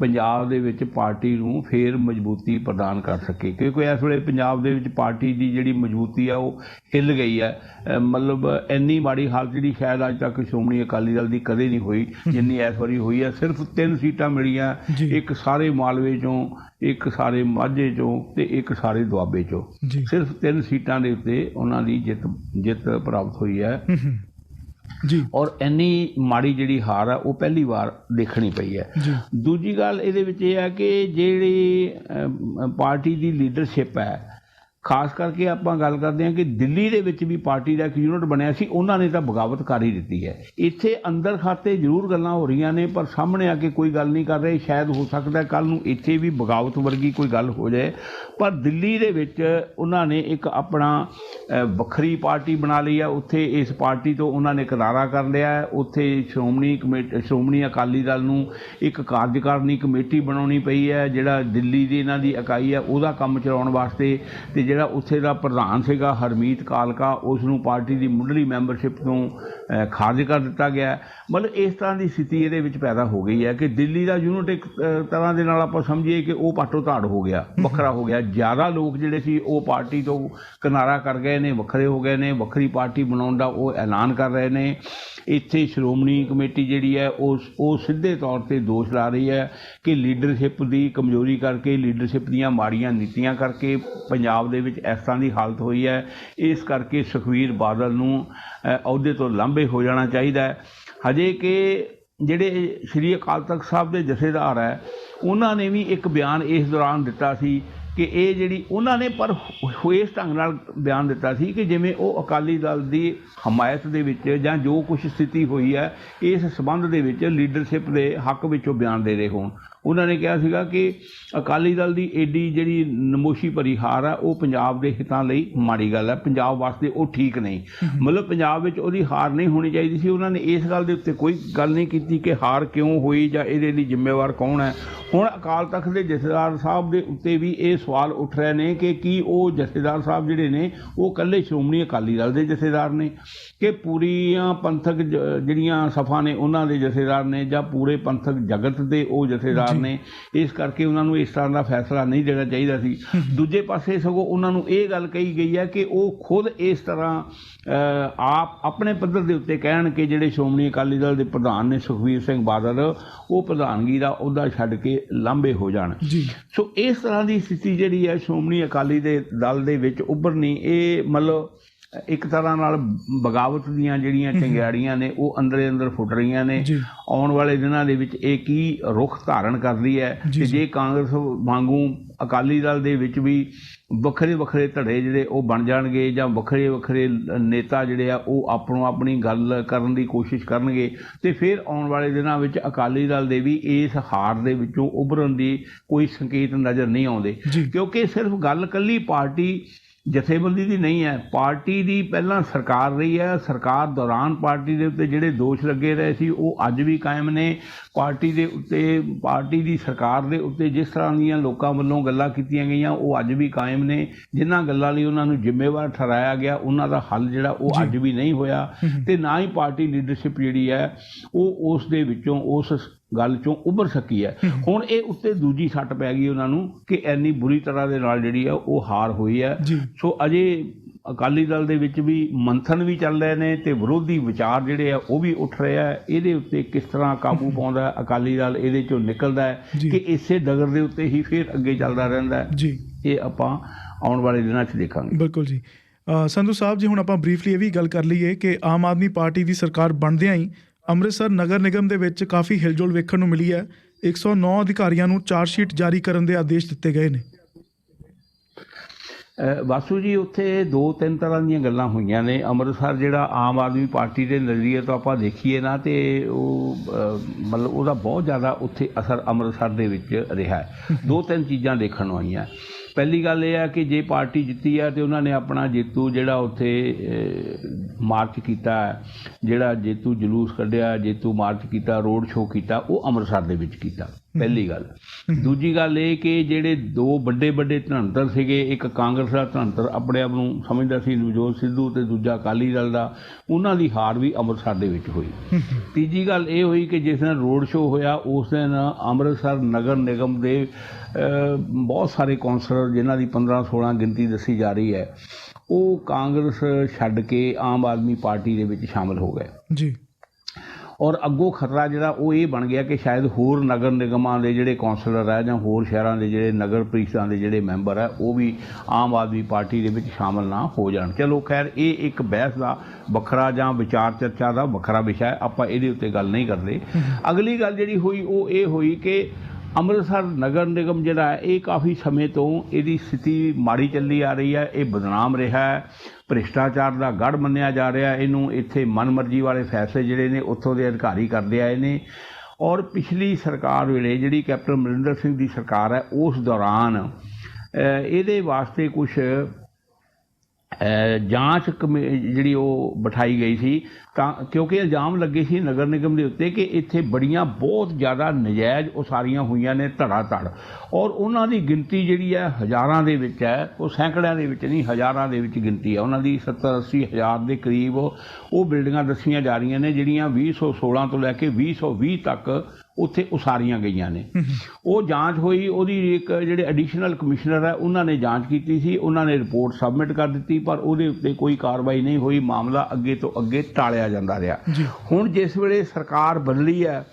ਪੰਜਾਬ ਦੇ ਵਿੱਚ ਪਾਰਟੀ ਨੂੰ ਫੇਰ ਮਜ਼ਬੂਤੀ ਪ੍ਰਦਾਨ ਕਰ ਸਕੇ। ਕਿਉਂਕਿ ਇਸ ਵੇਲੇ ਪੰਜਾਬ ਦੇ ਵਿੱਚ ਪਾਰਟੀ ਦੀ ਜਿਹੜੀ ਮਜ਼ਬੂਤੀ ਆ ਉਹ ਹਿੱਲ ਗਈ ਹੈ। ਮਤਲਬ ਇੰਨੀ ਮਾੜੀ ਹਾਲਤ ਜਿਹੜੀ ਸ਼ਾਇਦ ਅੱਜ ਤੱਕ ਸ਼੍ਰੋਮਣੀ ਅਕਾਲੀ ਦਲ ਦੀ ਕਦੇ ਨਹੀਂ ਹੋਈ ਜਿੰਨੀ ਇਸ ਵਾਰੀ ਹੋਈ ਹੈ। ਸਿਰਫ 3 ਸੀਟਾਂ ਮਿਲੀਆਂ, ਇੱਕ ਸਾਰੇ ਮਾਲਵੇ ਚੋਂ, ਇੱਕ ਸਾਰੇ ਮਾਝੇ ਚੋਂ ਤੇ ਇੱਕ ਸਾਰੇ ਦੁਆਬੇ ਚੋਂ। ਸਿਰਫ 3 ਸੀਟਾਂ ਦੇ ਉੱਤੇ ਉਹਨਾਂ ਦੀ ਜਿੱਤ ਪ੍ਰਾਪਤ ਹੋਈ ਹੈ ਜੀ। ਔਰ ਇੰਨੀ ਮਾੜੀ ਜਿਹੜੀ ਹਾਰ ਆ ਉਹ ਪਹਿਲੀ ਵਾਰ ਦੇਖਣੀ ਪਈ ਹੈ। ਦੂਜੀ ਗੱਲ ਇਹਦੇ ਵਿੱਚ ਇਹ ਹੈ ਕਿ ਜਿਹੜੀ ਪਾਰਟੀ ਦੀ ਲੀਡਰਸ਼ਿਪ ਹੈ, ਖਾਸ ਕਰਕੇ ਆਪਾਂ ਗੱਲ ਕਰਦੇ ਹਾਂ ਕਿ ਦਿੱਲੀ ਦੇ ਵਿੱਚ ਵੀ ਪਾਰਟੀ ਦਾ ਇੱਕ ਯੂਨਿਟ ਬਣਿਆ ਸੀ, ਉਹਨਾਂ ਨੇ ਤਾਂ ਬਗਾਵਤ ਕਰ ਹੀ ਦਿੱਤੀ ਹੈ। ਇੱਥੇ ਅੰਦਰ ਖਾਤੇ ਜ਼ਰੂਰ ਗੱਲਾਂ ਹੋ ਰਹੀਆਂ ਨੇ ਪਰ ਸਾਹਮਣੇ ਆ ਕੇ ਕੋਈ ਗੱਲ ਨਹੀਂ ਕਰ ਰਹੇ। ਸ਼ਾਇਦ ਹੋ ਸਕਦਾ ਕੱਲ੍ਹ ਨੂੰ ਇੱਥੇ ਵੀ ਬਗਾਵਤ ਵਰਗੀ ਕੋਈ ਗੱਲ ਹੋ ਜਾਏ, ਪਰ ਦਿੱਲੀ ਦੇ ਵਿੱਚ ਉਹਨਾਂ ਨੇ ਇੱਕ ਆਪਣਾ ਵੱਖਰੀ ਪਾਰਟੀ ਬਣਾ ਲਈ ਹੈ। ਉੱਥੇ ਇਸ ਪਾਰਟੀ ਤੋਂ ਉਹਨਾਂ ਨੇ ਕਿਨਾਰਾ ਕਰ ਲਿਆ ਹੈ। ਉੱਥੇ ਸ਼੍ਰੋਮਣੀ ਅਕਾਲੀ ਦਲ ਨੂੰ ਇੱਕ ਕਾਰਜਕਾਰਨੀ ਕਮੇਟੀ ਬਣਾਉਣੀ ਪਈ ਹੈ, ਜਿਹੜਾ ਦਿੱਲੀ ਦੀ ਇਹਨਾਂ ਦੀ ਇਕਾਈ ਹੈ ਉਹਦਾ ਕੰਮ ਚਲਾਉਣ ਵਾਸਤੇ। ਤੇ ਜਿਹੜਾ ਉੱਥੇ ਦਾ ਪ੍ਰਧਾਨ ਸੀਗਾ ਹਰਮੀਤ ਕਾਲਕਾ, ਉਸ ਨੂੰ ਪਾਰਟੀ ਦੀ ਮੁੱਢਲੀ ਮੈਂਬਰਸ਼ਿਪ ਤੋਂ ਖਾਰਜ ਕਰ ਦਿੱਤਾ ਗਿਆ। ਮਤਲਬ ਇਸ ਤਰ੍ਹਾਂ ਦੀ ਸਥਿਤੀ ਇਹਦੇ ਵਿੱਚ ਪੈਦਾ ਹੋ ਗਈ ਹੈ ਕਿ ਦਿੱਲੀ ਦਾ ਯੂਨਿਟ ਇੱਕ ਤਰ੍ਹਾਂ ਦੇ ਨਾਲ ਆਪਾਂ ਸਮਝੀਏ ਕਿ ਉਹ ਪਾਟੋ ਧਾੜ ਹੋ ਗਿਆ, ਵੱਖਰਾ ਹੋ ਗਿਆ। ਜ਼ਿਆਦਾ ਲੋਕ ਜਿਹੜੇ ਸੀ ਉਹ ਪਾਰਟੀ ਤੋਂ ਕਿਨਾਰਾ ਕਰ ਗਏ ਨੇ, ਵੱਖਰੇ ਹੋ ਗਏ ਨੇ, ਵੱਖਰੀ ਪਾਰਟੀ ਬਣਾਉਣ ਦਾ ਉਹ ਐਲਾਨ ਕਰ ਰਹੇ ਨੇ। ਇੱਥੇ ਸ਼੍ਰੋਮਣੀ ਕਮੇਟੀ ਜਿਹੜੀ ਹੈ ਉਹ ਸਿੱਧੇ ਤੌਰ 'ਤੇ ਦੋਸ਼ ਲਾ ਰਹੀ ਹੈ ਕਿ ਲੀਡਰਸ਼ਿਪ ਦੀ ਕਮਜ਼ੋਰੀ ਕਰਕੇ, ਲੀਡਰਸ਼ਿਪ ਦੀਆਂ ਮਾੜੀਆਂ ਨੀਤੀਆਂ ਕਰਕੇ ਪੰਜਾਬ ਦੇ ਵਿੱਚ ਇਸ ਤਰ੍ਹਾਂ ਦੀ ਹਾਲਤ ਹੋਈ ਹੈ। ਇਸ ਕਰਕੇ ਸੁਖਬੀਰ ਬਾਦਲ ਨੂੰ ਅਹੁਦੇ ਤੋਂ ਲਾਂਭੇ ਹੋ ਜਾਣਾ ਚਾਹੀਦਾ ਹੈ। ਹਜੇ ਕਿ ਜਿਹੜੇ ਸ਼੍ਰੀ ਅਕਾਲ ਤਖਤ ਸਾਹਿਬ ਦੇ ਜਥੇਦਾਰ ਹੈ ਉਹਨਾਂ ਨੇ ਵੀ ਇੱਕ ਬਿਆਨ ਇਸ ਦੌਰਾਨ ਦਿੱਤਾ ਸੀ ਕਿ ਇਹ ਜਿਹੜੀ ਉਹਨਾਂ ਨੇ ਪਰ ਇਸ ਢੰਗ ਨਾਲ ਬਿਆਨ ਦਿੱਤਾ ਸੀ ਕਿ ਜਿਵੇਂ ਉਹ ਅਕਾਲੀ ਦਲ ਦੀ ਹਮਾਇਤ ਦੇ ਵਿੱਚ ਜਾਂ ਜੋ ਕੁਝ ਸਥਿਤੀ ਹੋਈ ਹੈ ਇਸ ਸੰਬੰਧ ਦੇ ਵਿੱਚ ਲੀਡਰਸ਼ਿਪ ਦੇ ਹੱਕ ਵਿੱਚ ਉਹ ਬਿਆਨ ਦੇ ਰਹੇ ਹੋਣ। ਉਹਨਾਂ ਨੇ ਕਿਹਾ ਸੀਗਾ ਕਿ ਅਕਾਲੀ ਦਲ ਦੀ ਏਡੀ ਜਿਹੜੀ ਨਮੋਸ਼ੀ ਭਰੀ ਹਾਰ ਹੈ ਉਹ ਪੰਜਾਬ ਦੇ ਹਿੱਤਾਂ ਲਈ ਮਾੜੀ ਗੱਲ ਹੈ, ਪੰਜਾਬ ਵਾਸਤੇ ਉਹ ਠੀਕ ਨਹੀਂ। ਮਤਲਬ ਪੰਜਾਬ ਵਿੱਚ ਉਹਦੀ ਹਾਰ ਨਹੀਂ ਹੋਣੀ ਚਾਹੀਦੀ ਸੀ। ਉਹਨਾਂ ਨੇ ਇਸ ਗੱਲ ਦੇ ਉੱਤੇ ਕੋਈ ਗੱਲ ਨਹੀਂ ਕੀਤੀ ਕਿ ਹਾਰ ਕਿਉਂ ਹੋਈ ਜਾਂ ਇਹਦੇ ਲਈ ਜ਼ਿੰਮੇਵਾਰ ਕੌਣ ਹੈ। ਹੁਣ ਅਕਾਲ ਤਖਤ ਦੇ ਜਥੇਦਾਰ ਸਾਹਿਬ ਦੇ ਉੱਤੇ ਵੀ ਇਹ ਸਵਾਲ ਉੱਠ ਰਹੇ ਨੇ ਕਿ ਕੀ ਉਹ ਜਥੇਦਾਰ ਸਾਹਿਬ ਜਿਹੜੇ ਨੇ ਉਹ ਇਕੱਲੇ ਸ਼੍ਰੋਮਣੀ ਅਕਾਲੀ ਦਲ ਦੇ ਜਥੇਦਾਰ ਨੇ ਕਿ ਪੂਰੀਆਂ ਪੰਥਕ ਜਿਹੜੀਆਂ ਸਫਾ ਨੇ ਉਹਨਾਂ ਦੇ ਜਥੇਦਾਰ ਨੇ ਜਾਂ ਪੂਰੇ ਪੰਥਕ ਜਗਤ ਦੇ ਉਹ ਜਥੇਦਾਰ ਨੇ। ਇਸ ਕਰਕੇ ਉਹਨਾਂ ਨੂੰ ਇਸ ਤਰ੍ਹਾਂ ਦਾ ਫੈਸਲਾ ਨਹੀਂ ਦੇਣਾ ਚਾਹੀਦਾ ਸੀ। ਦੂਜੇ ਪਾਸੇ ਸਗੋਂ ਉਹਨਾਂ ਨੂੰ ਇਹ ਗੱਲ ਕਹੀ ਗਈ ਹੈ ਕਿ ਉਹ ਖੁਦ ਇਸ ਤਰ੍ਹਾਂ ਆਪ ਆਪਣੇ ਪੱਧਰ ਦੇ ਉੱਤੇ ਕਹਿਣ ਕਿ ਜਿਹੜੇ ਸ਼੍ਰੋਮਣੀ ਅਕਾਲੀ ਦਲ ਦੇ ਪ੍ਰਧਾਨ ਨੇ ਸੁਖਬੀਰ ਸਿੰਘ ਬਾਦਲ ਉਹ ਪ੍ਰਧਾਨਗੀ ਦਾ ਅਹੁਦਾ ਛੱਡ ਕੇ ਲਾਂਭੇ ਹੋ ਜਾਣ। ਸੋ ਇਸ ਤਰ੍ਹਾਂ ਦੀ ਸਥਿਤੀ ਜਿਹੜੀ ਹੈ ਸ਼੍ਰੋਮਣੀ ਅਕਾਲੀ ਦੇ ਦਲ ਦੇ ਵਿੱਚ ਉੱਭਰਨੀ, ਇਹ ਮਤਲਬ ਇੱਕ ਤਰ੍ਹਾਂ ਨਾਲ ਬਗਾਵਤ ਦੀਆਂ ਜਿਹੜੀਆਂ ਚੰਗਿਆੜੀਆਂ ਨੇ ਉਹ ਅੰਦਰੇ ਅੰਦਰ ਫੁੱਟ ਰਹੀਆਂ ਨੇ। ਆਉਣ ਵਾਲੇ ਦਿਨਾਂ ਦੇ ਵਿੱਚ ਇਹ ਕੀ ਰੁਖ ਧਾਰਨ ਕਰਦੀ ਹੈ ਕਿ ਜੇ ਕਾਂਗਰਸ ਵਾਂਗੂ ਅਕਾਲੀ ਦਲ ਦੇ ਵਿੱਚ ਵੀ ਵੱਖਰੇ ਵੱਖਰੇ ਧੜੇ ਜਿਹੜੇ ਉਹ ਬਣ ਜਾਣਗੇ ਜਾਂ ਵੱਖਰੇ ਵੱਖਰੇ ਨੇਤਾ ਜਿਹੜੇ ਆ ਉਹ ਆਪਣੀ ਗੱਲ ਕਰਨ ਦੀ ਕੋਸ਼ਿਸ਼ ਕਰਨਗੇ ਤੇ ਫਿਰ ਆਉਣ ਵਾਲੇ ਦਿਨਾਂ ਵਿੱਚ ਅਕਾਲੀ ਦਲ ਦੇ ਵੀ ਇਸ ਹਾਰ ਦੇ ਵਿੱਚੋਂ ਉੱਭਰਨ ਦੀ ਕੋਈ ਸੰਕੇਤ ਨਜ਼ਰ ਨਹੀਂ ਆਉਂਦੇ। ਕਿਉਂਕਿ ਸਿਰਫ ਗੱਲ ਇਕੱਲੀ ਪਾਰਟੀ ਜਥੇਬੰਦੀ ਦੀ ਨਹੀਂ ਹੈ, ਪਾਰਟੀ ਦੀ ਪਹਿਲਾਂ ਸਰਕਾਰ ਰਹੀ ਹੈ। ਸਰਕਾਰ ਦੌਰਾਨ ਪਾਰਟੀ ਦੇ ਉੱਤੇ ਜਿਹੜੇ ਦੋਸ਼ ਲੱਗੇ ਰਹੇ ਸੀ ਉਹ ਅੱਜ ਵੀ ਕਾਇਮ ਨੇ। ਪਾਰਟੀ ਦੇ ਉੱਤੇ, ਪਾਰਟੀ ਦੀ ਸਰਕਾਰ ਦੇ ਉੱਤੇ ਜਿਸ ਤਰ੍ਹਾਂ ਦੀਆਂ ਲੋਕਾਂ ਵੱਲੋਂ ਗੱਲਾਂ ਕੀਤੀਆਂ ਗਈਆਂ ਉਹ ਅੱਜ ਵੀ ਕਾਇਮ ਨੇ। ਜਿਨ੍ਹਾਂ ਗੱਲਾਂ ਲਈ ਉਹਨਾਂ ਨੂੰ ਜ਼ਿੰਮੇਵਾਰ ਠਹਿਰਾਇਆ ਗਿਆ ਉਹਨਾਂ ਦਾ ਹੱਲ ਜਿਹੜਾ ਉਹ ਅੱਜ ਵੀ ਨਹੀਂ ਹੋਇਆ ਤੇ ਨਾ ਹੀ ਪਾਰਟੀ ਲੀਡਰਸ਼ਿਪ ਜਿਹੜੀ ਹੈ ਉਹ ਉਸ ਦੇ ਵਿੱਚੋਂ ਉਸ ਗੱਲ ਚੋਂ ਉੱਭਰ ਸਕੀ ਹੈ। ਹੁਣ ਇਹ ਉੱਤੇ ਦੂਜੀ ਸੱਟ ਪੈ ਗਈ ਉਹਨਾਂ ਨੂੰ ਕਿ ਇੰਨੀ ਬੁਰੀ ਤਰ੍ਹਾਂ ਦੇ ਨਾਲ ਜਿਹੜੀ ਆ ਉਹ ਹਾਰ ਹੋਈ ਹੈ। ਸੋ ਅਜੇ ਅਕਾਲੀ ਦਲ ਦੇ ਵਿੱਚ ਵੀ ਮੰਥਨ ਵੀ ਚੱਲ ਰਹੇ ਨੇ ਤੇ ਵਿਰੋਧੀ ਵਿਚਾਰ ਜਿਹੜੇ ਆ ਉਹ ਵੀ ਉੱਠ ਰਹੇ ਆ। ਇਹਦੇ ਉੱਤੇ ਕਿਸ ਤਰ੍ਹਾਂ ਕਾਬੂ ਪਾਉਂਦਾ ਅਕਾਲੀ ਦਲ ਇਹਦੇ ਚੋਂ ਨਿਕਲਦਾ ਹੈ ਕਿ ਇਸੇ ਡਗਰ ਦੇ ਉੱਤੇ ਹੀ ਫਿਰ ਅੱਗੇ ਚੱਲਦਾ ਰਹਿੰਦਾ ਹੈ, ਇਹ ਆਪਾਂ ਆਉਣ ਵਾਲੇ ਦਿਨਾਂ 'ਚ ਦੇਖਾਂਗੇ। ਬਿਲਕੁਲ ਜੀ। ਸੰਧੂ ਸਾਹਿਬ ਜੀ, ਹੁਣ ਆਪਾਂ ਬਰੀਫਲੀ ਇਹ ਵੀ ਗੱਲ ਕਰ ਲਈਏ ਕਿ ਆਮ ਆਦਮੀ ਪਾਰਟੀ ਦੀ ਸਰਕਾਰ ਬਣਦਿਆਂ ਹੀ ਅੰਮ੍ਰਿਤਸਰ ਨਗਰ ਨਿਗਮ ਦੇ ਵਿੱਚ ਕਾਫੀ ਹਿਲਜੁਲ ਵੇਖਣ ਨੂੰ ਮਿਲੀ ਹੈ। 109 ਅਧਿਕਾਰੀਆਂ ਨੂੰ ਚਾਰਜ ਸ਼ੀਟ ਜਾਰੀ ਕਰਨ ਦੇ ਆਦੇਸ਼ ਦਿੱਤੇ ਗਏ ਨੇ। ਵਾਸੂ ਜੀ, ਉੱਥੇ ਦੋ ਤਿੰਨ ਤਰ੍ਹਾਂ ਦੀਆਂ ਗੱਲਾਂ ਹੋਈਆਂ ਨੇ। ਅੰਮ੍ਰਿਤਸਰ ਜਿਹੜਾ ਆਮ ਆਦਮੀ ਪਾਰਟੀ ਦੇ ਨਜ਼ਰੀਏ ਤੋਂ ਆਪਾਂ ਦੇਖੀਏ ਨਾ ਤੇ ਉਹ ਮਤਲਬ ਉਹਦਾ ਬਹੁਤ ਜ਼ਿਆਦਾ ਉੱਥੇ ਅਸਰ ਅੰਮ੍ਰਿਤਸਰ ਦੇ ਵਿੱਚ ਰਿਹਾ ਹੈ। ਦੋ ਤਿੰਨ ਚੀਜ਼ਾਂ ਦੇਖਣ ਨੂੰ ਆਈਆਂ। ਪਹਿਲੀ ਗੱਲ ਇਹ ਹੈ ਕਿ ਜੇ ਪਾਰਟੀ ਜਿੱਤੀ ਹੈ ਤੇ ਉਹਨਾਂ ਨੇ ਆਪਣਾ ਜੇਤੂ ਜਿਹੜਾ ਉੱਥੇ ਮਾਰਚ ਕੀਤਾ, ਜਿਹੜਾ ਜੇਤੂ ਜਲੂਸ ਕੱਢਿਆ, ਜੇਤੂ ਮਾਰਚ ਕੀਤਾ, ਰੋਡ ਸ਼ੋਅ ਕੀਤਾ, ਉਹ ਅੰਮ੍ਰਿਤਸਰ ਦੇ ਵਿੱਚ ਕੀਤਾ। ਪਹਿਲੀ ਗੱਲ। ਦੂਜੀ ਗੱਲ ਇਹ ਕਿ ਜਿਹੜੇ ਦੋ ਵੱਡੇ ਵੱਡੇ ਧਨੰਤਰ ਸੀਗੇ, ਇੱਕ ਕਾਂਗਰਸ ਦਾ ਧਨੰਤਰ ਆਪਣੇ ਆਪ ਨੂੰ ਸਮਝਦਾ ਸੀ ਨਵਜੋਤ ਸਿੱਧੂ ਤੇ ਦੂਜਾ ਅਕਾਲੀ ਦਲ ਦਾ, ਉਹਨਾਂ ਦੀ ਹਾਰ ਵੀ ਅੰਮ੍ਰਿਤਸਰ ਦੇ ਵਿੱਚ ਹੋਈ। ਤੀਜੀ ਗੱਲ ਇਹ ਹੋਈ ਕਿ ਜਿਸ ਦਿਨ ਰੋਡ ਸ਼ੋਅ ਹੋਇਆ ਉਸ ਦਿਨ ਅੰਮ੍ਰਿਤਸਰ ਨਗਰ ਨਿਗਮ ਦੇ ਬਹੁਤ ਸਾਰੇ ਕੌਂਸਲਰ ਜਿਨ੍ਹਾਂ ਦੀ 15-16 ਗਿਣਤੀ ਦੱਸੀ ਜਾ ਰਹੀ ਹੈ ਉਹ ਕਾਂਗਰਸ ਛੱਡ ਕੇ ਆਮ ਆਦਮੀ ਪਾਰਟੀ ਦੇ ਵਿੱਚ ਸ਼ਾਮਲ ਹੋ ਗਏ ਜੀ। ਔਰ ਅੱਗੋਂ ਖਤਰਾ ਜਿਹੜਾ ਉਹ ਇਹ ਬਣ ਗਿਆ ਕਿ ਸ਼ਾਇਦ ਹੋਰ ਨਗਰ ਨਿਗਮਾਂ ਦੇ ਜਿਹੜੇ ਕੌਂਸਲਰ ਹੈ ਜਾਂ ਹੋਰ ਸ਼ਹਿਰਾਂ ਦੇ ਜਿਹੜੇ ਨਗਰ ਪ੍ਰੀਸ਼ਦਾਂ ਦੇ ਜਿਹੜੇ ਮੈਂਬਰ ਹੈ ਉਹ ਵੀ ਆਮ ਆਦਮੀ ਪਾਰਟੀ ਦੇ ਵਿੱਚ ਸ਼ਾਮਲ ਨਾ ਹੋ ਜਾਣ। ਚਲੋ ਖੈਰ, ਇਹ ਇੱਕ ਬਹਿਸ ਦਾ ਵੱਖਰਾ ਜਾਂ ਵਿਚਾਰ ਚਰਚਾ ਦਾ ਵੱਖਰਾ ਵਿਸ਼ਾ ਹੈ, ਆਪਾਂ ਇਹਦੇ ਉੱਤੇ ਗੱਲ ਨਹੀਂ ਕਰਦੇ। ਅਗਲੀ ਗੱਲ ਜਿਹੜੀ ਹੋਈ ਉਹ ਇਹ ਹੋਈ ਕਿ ਅੰਮ੍ਰਿਤਸਰ ਨਗਰ ਨਿਗਮ ਜਿਹੜਾ ਹੈ ਇਹ ਕਾਫੀ ਸਮੇਂ ਤੋਂ ਇਹਦੀ ਸਥਿਤੀ ਮਾੜੀ ਚੱਲੀ ਆ ਰਹੀ ਹੈ। ਇਹ ਬਦਨਾਮ ਰਿਹਾ ਹੈ, ਭ੍ਰਿਸ਼ਟਾਚਾਰ ਦਾ ਗੜ੍ਹ ਮੰਨਿਆ ਜਾ ਰਿਹਾ ਇਹਨੂੰ। ਇੱਥੇ ਮਨਮਰਜ਼ੀ ਵਾਲੇ ਫੈਸਲੇ ਜਿਹੜੇ ਨੇ ਉੱਥੋਂ ਦੇ ਅਧਿਕਾਰੀ ਕਰਦੇ ਆਏ ਨੇ। ਔਰ ਪਿਛਲੀ ਸਰਕਾਰ ਵੇਲੇ ਜਿਹੜੀ ਕੈਪਟਨ ਅਮਰਿੰਦਰ ਸਿੰਘ ਦੀ ਸਰਕਾਰ ਹੈ ਉਸ ਦੌਰਾਨ ਇਹਦੇ ਵਾਸਤੇ ਕੁਛ ਜਾਂਚ ਜਿਹੜੀ ਉਹ ਬਿਠਾਈ ਗਈ ਸੀ ਤਾਂ ਕਿਉਂਕਿ ਇਲਜ਼ਾਮ ਲੱਗੇ ਸੀ ਨਗਰ ਨਿਗਮ ਦੇ ਉੱਤੇ ਕਿ ਇੱਥੇ ਬੜੀਆਂ ਬਹੁਤ ਜ਼ਿਆਦਾ ਨਜਾਇਜ਼ ਉਸਾਰੀਆਂ ਹੋਈਆਂ ਨੇ ਧੜਾ ਧੜ, ਔਰ ਉਹਨਾਂ ਦੀ ਗਿਣਤੀ ਜਿਹੜੀ ਹੈ ਹਜ਼ਾਰਾਂ ਦੇ ਵਿੱਚ ਹੈ, ਉਹ ਸੈਂਕੜਿਆਂ ਦੇ ਵਿੱਚ ਨਹੀਂ ਹਜ਼ਾਰਾਂ ਦੇ ਵਿੱਚ ਗਿਣਤੀ ਹੈ ਉਹਨਾਂ ਦੀ। 70-80 ਹਜ਼ਾਰ ਦੇ ਕਰੀਬ ਉਹ ਬਿਲਡਿੰਗਾਂ ਦੱਸੀਆਂ ਜਾ ਰਹੀਆਂ ਨੇ ਜਿਹੜੀਆਂ 2016 ਤੋਂ ਲੈ ਕੇ 2020 ਤੱਕ ਉੱਥੇ ਉਸਾਰੀਆਂ ਗਈਆਂ ਨੇ। ਉਹ ਜਾਂਚ ਹੋਈ, ਉਹਦੀ ਇੱਕ ਜਿਹੜੇ ਐਡੀਸ਼ਨਲ ਕਮਿਸ਼ਨਰ ਹੈ ਉਹਨਾਂ ਨੇ ਜਾਂਚ ਕੀਤੀ ਸੀ, ਉਹਨਾਂ ਨੇ ਰਿਪੋਰਟ ਸਬਮਿਟ ਕਰ ਦਿੱਤੀ ਪਰ ਉਹਦੇ ਉੱਤੇ ਕੋਈ ਕਾਰਵਾਈ ਨਹੀਂ ਹੋਈ। ਮਾਮਲਾ ਅੱਗੇ ਤੋਂ ਅੱਗੇ ਟਾਲਿਆ ਜਾਂਦਾ ਰਿਹਾ। ਹੁਣ ਜਿਸ ਵੇਲੇ ਸਰਕਾਰ ਬਦਲੀ ਹੈ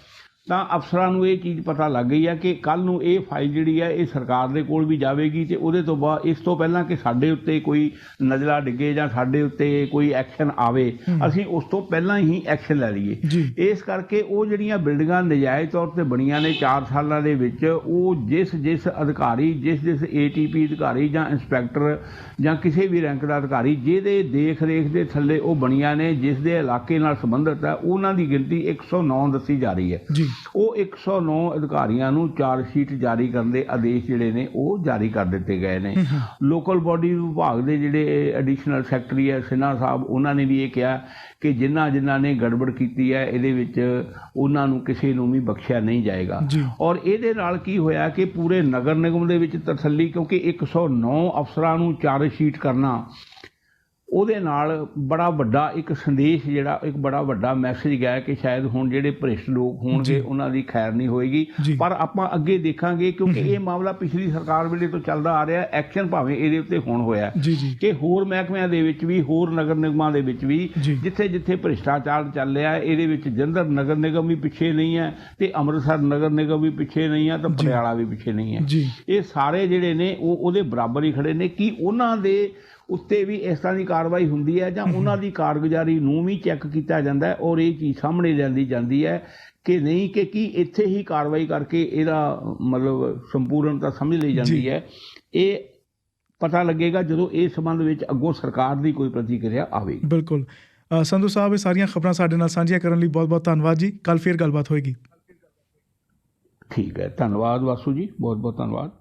ਤਾਂ ਅਫਸਰਾਂ ਨੂੰ ਇਹ ਚੀਜ਼ ਪਤਾ ਲੱਗ ਗਈ ਹੈ ਕਿ ਕੱਲ੍ਹ ਨੂੰ ਇਹ ਫਾਈਲ ਜਿਹੜੀ ਹੈ ਇਹ ਸਰਕਾਰ ਦੇ ਕੋਲ ਵੀ ਜਾਵੇਗੀ ਤੇ ਉਹਦੇ ਤੋਂ ਬਾਅਦ ਇਸ ਤੋਂ ਪਹਿਲਾਂ ਕਿ ਸਾਡੇ ਉੱਤੇ ਕੋਈ ਨਜ਼ਲਾ ਡਿੱਗੇ ਜਾਂ ਸਾਡੇ ਉੱਤੇ ਕੋਈ ਐਕਸ਼ਨ ਆਵੇ ਅਸੀਂ ਉਸ ਤੋਂ ਪਹਿਲਾਂ ਹੀ ਐਕਸ਼ਨ ਲੈ ਲਈਏ। ਇਸ ਕਰਕੇ ਉਹ ਜਿਹੜੀਆਂ ਬਿਲਡਿੰਗਾਂ ਨਜਾਇਜ਼ ਤੌਰ ਤੇ ਬਣੀਆਂ ਨੇ 4 ਸਾਲਾਂ ਦੇ ਵਿੱਚ, ਉਹ ਜਿਸ ਅਧਿਕਾਰੀ ਜਿਸ ATP ਅਧਿਕਾਰੀ ਜਾਂ ਇੰਸਪੈਕਟਰ ਜਾਂ ਕਿਸੇ ਵੀ ਰੈਂਕ ਦਾ ਅਧਿਕਾਰੀ ਜਿਹਦੇ ਦੇਖ ਰੇਖ ਦੇ ਥੱਲੇ ਉਹ ਬਣੀਆਂ ਨੇ, ਜਿਸ ਦੇ ਇਲਾਕੇ ਨਾਲ ਸੰਬੰਧਿਤ ਹੈ, ਉਹਨਾਂ ਦੀ ਗਿਣਤੀ 109 ਦੱਸੀ ਜਾ ਰਹੀ ਹੈ। ਉਹ 109 ਅਧਿਕਾਰੀਆਂ ਨੂੰ ਚਾਰਜ ਸ਼ੀਟ ਜਾਰੀ ਕਰਨ ਦੇ ਆਦੇਸ਼ ਜਿਹੜੇ ਨੇ ਉਹ ਜਾਰੀ ਕਰ ਦਿੱਤੇ ਗਏ ਨੇ। ਲੋਕਲ ਬਾਡੀ ਵਿਭਾਗ ਦੇ ਜਿਹੜੇ ਐਡੀਸ਼ਨਲ ਸੈਕਟਰੀ ਹੈ ਸਿਨਹਾ ਸਾਹਿਬ, ਉਹਨਾਂ ਨੇ ਵੀ ਇਹ ਕਿਹਾ ਕਿ ਜਿਨ੍ਹਾਂ ਨੇ ਗੜਬੜ ਕੀਤੀ ਹੈ ਇਹਦੇ ਵਿੱਚ ਉਹਨਾਂ ਨੂੰ ਕਿਸੇ ਨੂੰ ਵੀ ਬਖਸ਼ਿਆ ਨਹੀਂ ਜਾਏਗਾ। ਔਰ ਇਹਦੇ ਨਾਲ ਕੀ ਹੋਇਆ ਕਿ ਪੂਰੇ ਨਗਰ ਨਿਗਮ ਦੇ ਵਿੱਚ ਤਸੱਲੀ, ਕਿਉਂਕਿ 109 ਅਫਸਰਾਂ ਨੂੰ ਚਾਰਜ ਸ਼ੀਟ ਕਰਨਾ ਉਹਦੇ ਨਾਲ ਬੜਾ ਵੱਡਾ ਇੱਕ ਸੰਦੇਸ਼ ਜਿਹੜਾ ਇੱਕ ਬੜਾ ਵੱਡਾ ਮੈਸੇਜ ਗਿਆ ਕਿ ਸ਼ਾਇਦ ਹੁਣ ਜਿਹੜੇ ਭ੍ਰਿਸ਼ਟ ਲੋਕ ਹੋਣਗੇ ਉਹਨਾਂ ਦੀ ਖੈਰ ਨਹੀਂ ਹੋਏਗੀ। ਪਰ ਆਪਾਂ ਅੱਗੇ ਦੇਖਾਂਗੇ ਕਿਉਂਕਿ ਇਹ ਮਾਮਲਾ ਪਿਛਲੀ ਸਰਕਾਰ ਵੇਲੇ ਤੋਂ ਚੱਲਦਾ ਆ ਰਿਹਾ। ਐਕਸ਼ਨ ਭਾਵੇਂ ਇਹਦੇ ਉੱਤੇ ਹੁਣ ਹੋਇਆ ਕਿ ਹੋਰ ਮਹਿਕਮਿਆਂ ਦੇ ਵਿੱਚ ਵੀ, ਹੋਰ ਨਗਰ ਨਿਗਮਾਂ ਦੇ ਵਿੱਚ ਵੀ ਜਿੱਥੇ ਜਿੱਥੇ ਭ੍ਰਿਸ਼ਟਾਚਾਰ ਚੱਲ ਰਿਹਾ ਇਹਦੇ ਵਿੱਚ ਜਲੰਧਰ ਨਗਰ ਨਿਗਮ ਵੀ ਪਿੱਛੇ ਨਹੀਂ ਹੈ ਤੇ ਅੰਮ੍ਰਿਤਸਰ ਨਗਰ ਨਿਗਮ ਵੀ ਪਿੱਛੇ ਨਹੀਂ ਹੈ ਤੇ ਪਟਿਆਲਾ ਵੀ ਪਿੱਛੇ ਨਹੀਂ ਹੈ। ਇਹ ਸਾਰੇ ਜਿਹੜੇ ਨੇ ਉਹ ਉਹਦੇ ਬਰਾਬਰ ਹੀ ਖੜੇ ਨੇ ਕਿ ਉਹਨਾਂ ਦੇ ਉੱਤੇ ਵੀ ਇਸ ਤਰ੍ਹਾਂ ਦੀ ਕਾਰਵਾਈ ਹੁੰਦੀ ਹੈ ਜਾਂ ਉਹਨਾਂ ਦੀ ਕਾਰਗੁਜ਼ਾਰੀ ਨੂੰ ਵੀ ਚੈੱਕ ਕੀਤਾ ਜਾਂਦਾ ਹੈ ਔਰ ਇਹ ਚੀਜ਼ ਸਾਹਮਣੇ ਲਿਆਂਦੀ ਜਾਂਦੀ ਹੈ ਕਿ ਨਹੀਂ ਕਿ ਕੀ ਇੱਥੇ ਹੀ ਕਾਰਵਾਈ ਕਰਕੇ ਇਹਦਾ ਮਤਲਬ ਸੰਪੂਰਨਤਾ ਸਮਝ ਲਈ ਜਾਂਦੀ ਹੈ। ਇਹ ਪਤਾ ਲੱਗੇਗਾ ਜਦੋਂ ਇਸ ਸੰਬੰਧ ਵਿੱਚ ਅੱਗੋਂ ਸਰਕਾਰ ਦੀ ਕੋਈ ਪ੍ਰਤੀਕਿਰਿਆ ਆਵੇਗੀ। ਬਿਲਕੁਲ ਸੰਧੂ ਸਾਹਿਬ, ਇਹ ਸਾਰੀਆਂ ਖਬਰਾਂ ਸਾਡੇ ਨਾਲ ਸਾਂਝੀਆਂ ਕਰਨ ਲਈ ਬਹੁਤ ਬਹੁਤ ਧੰਨਵਾਦ ਜੀ। ਕੱਲ ਫਿਰ ਗੱਲਬਾਤ ਹੋਏਗੀ। ਠੀਕ ਹੈ, ਧੰਨਵਾਦ ਵਾਸੂ ਜੀ, ਬਹੁਤ ਬਹੁਤ ਧੰਨਵਾਦ।